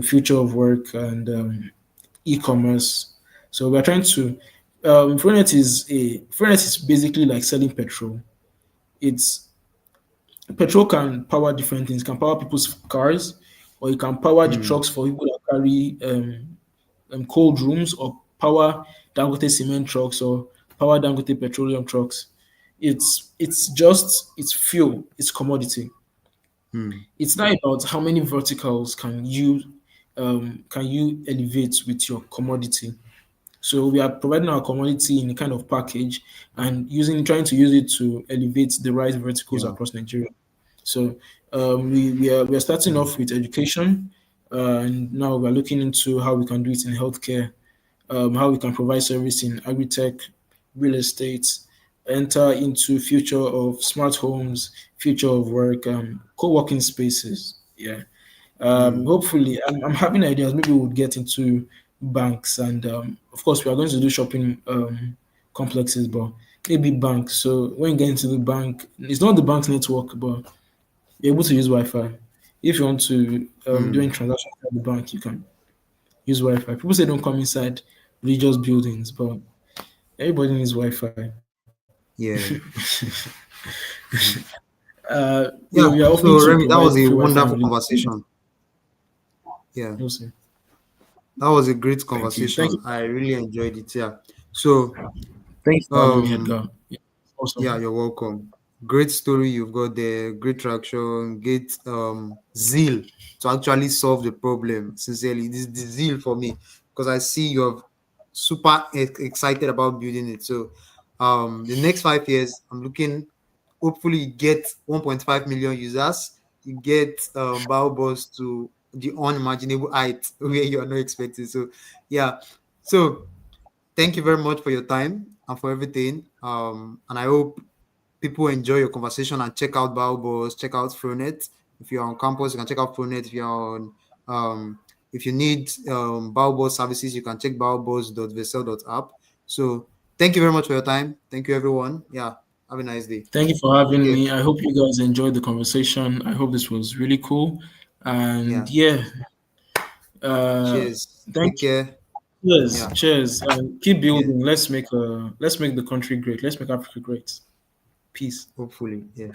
future of work, and e-commerce. So we're trying to. FroNet is basically like selling petrol. It's petrol can power different things. It can power people's cars, or it can power the Mm. trucks for people that carry cold rooms, or power Dangote cement trucks, or power Dangote petroleum trucks. It's fuel. It's commodity. Mm. It's not about how many verticals can you elevate with your commodity. So we are providing our commodity in a kind of package and trying to use it to elevate the right verticals Yeah. across Nigeria. So we are starting Mm. off with education, and now we're looking into how we can do it in healthcare, how we can provide service in agri-tech, real estate, enter into future of smart homes, future of work, co-working spaces. Yeah. Mm. Hopefully, I'm having ideas. Maybe we'll get into banks, and of course, we are going to do shopping complexes, but maybe banks. So when you get into the bank, it's not the bank's network, but you're able to use Wi-Fi. If you want to do any Mm. transactions at the bank, you can use Wi-Fi. People say don't come inside religious buildings, but everybody needs Wi-Fi. Yeah. Mm. We Yeah. are hoping So to Remy, that provide was free a Wi-Fi and wonderful religious buildings. conversation. Yeah. You'll see. That was a great Thank you. Thank conversation. you. I really enjoyed it. Yeah. So Thanks for having me, um Edgar. Yeah, Awesome. you're welcome. Great story you've got there. Great traction. Great zeal to actually solve the problem. Sincerely, this is the zeal for me because I see you're super excited about building it. So, the next 5 years, I'm looking. Hopefully, you get 1.5 million users. You get Baobos to the unimaginable height where you are not expecting. So, yeah. So, thank you very much for your time and for everything. And I hope people enjoy your conversation and check out Baobos, check out FroNet. If you're on campus, you can check out FroNet. If you're on, if you need Baobos services, you can check baobos.vesel.app. So thank you very much for your time. Thank you, everyone. Yeah, have a nice day. Thank you for Take having care. me. I hope you guys enjoyed the conversation. I hope this was really cool. And Yeah. yeah, uh, Cheers. thank Take care. cheers, Yeah. cheers, and keep Yeah. building. Let's make the country great. Let's make Africa great. Peace. Hopefully. Yeah.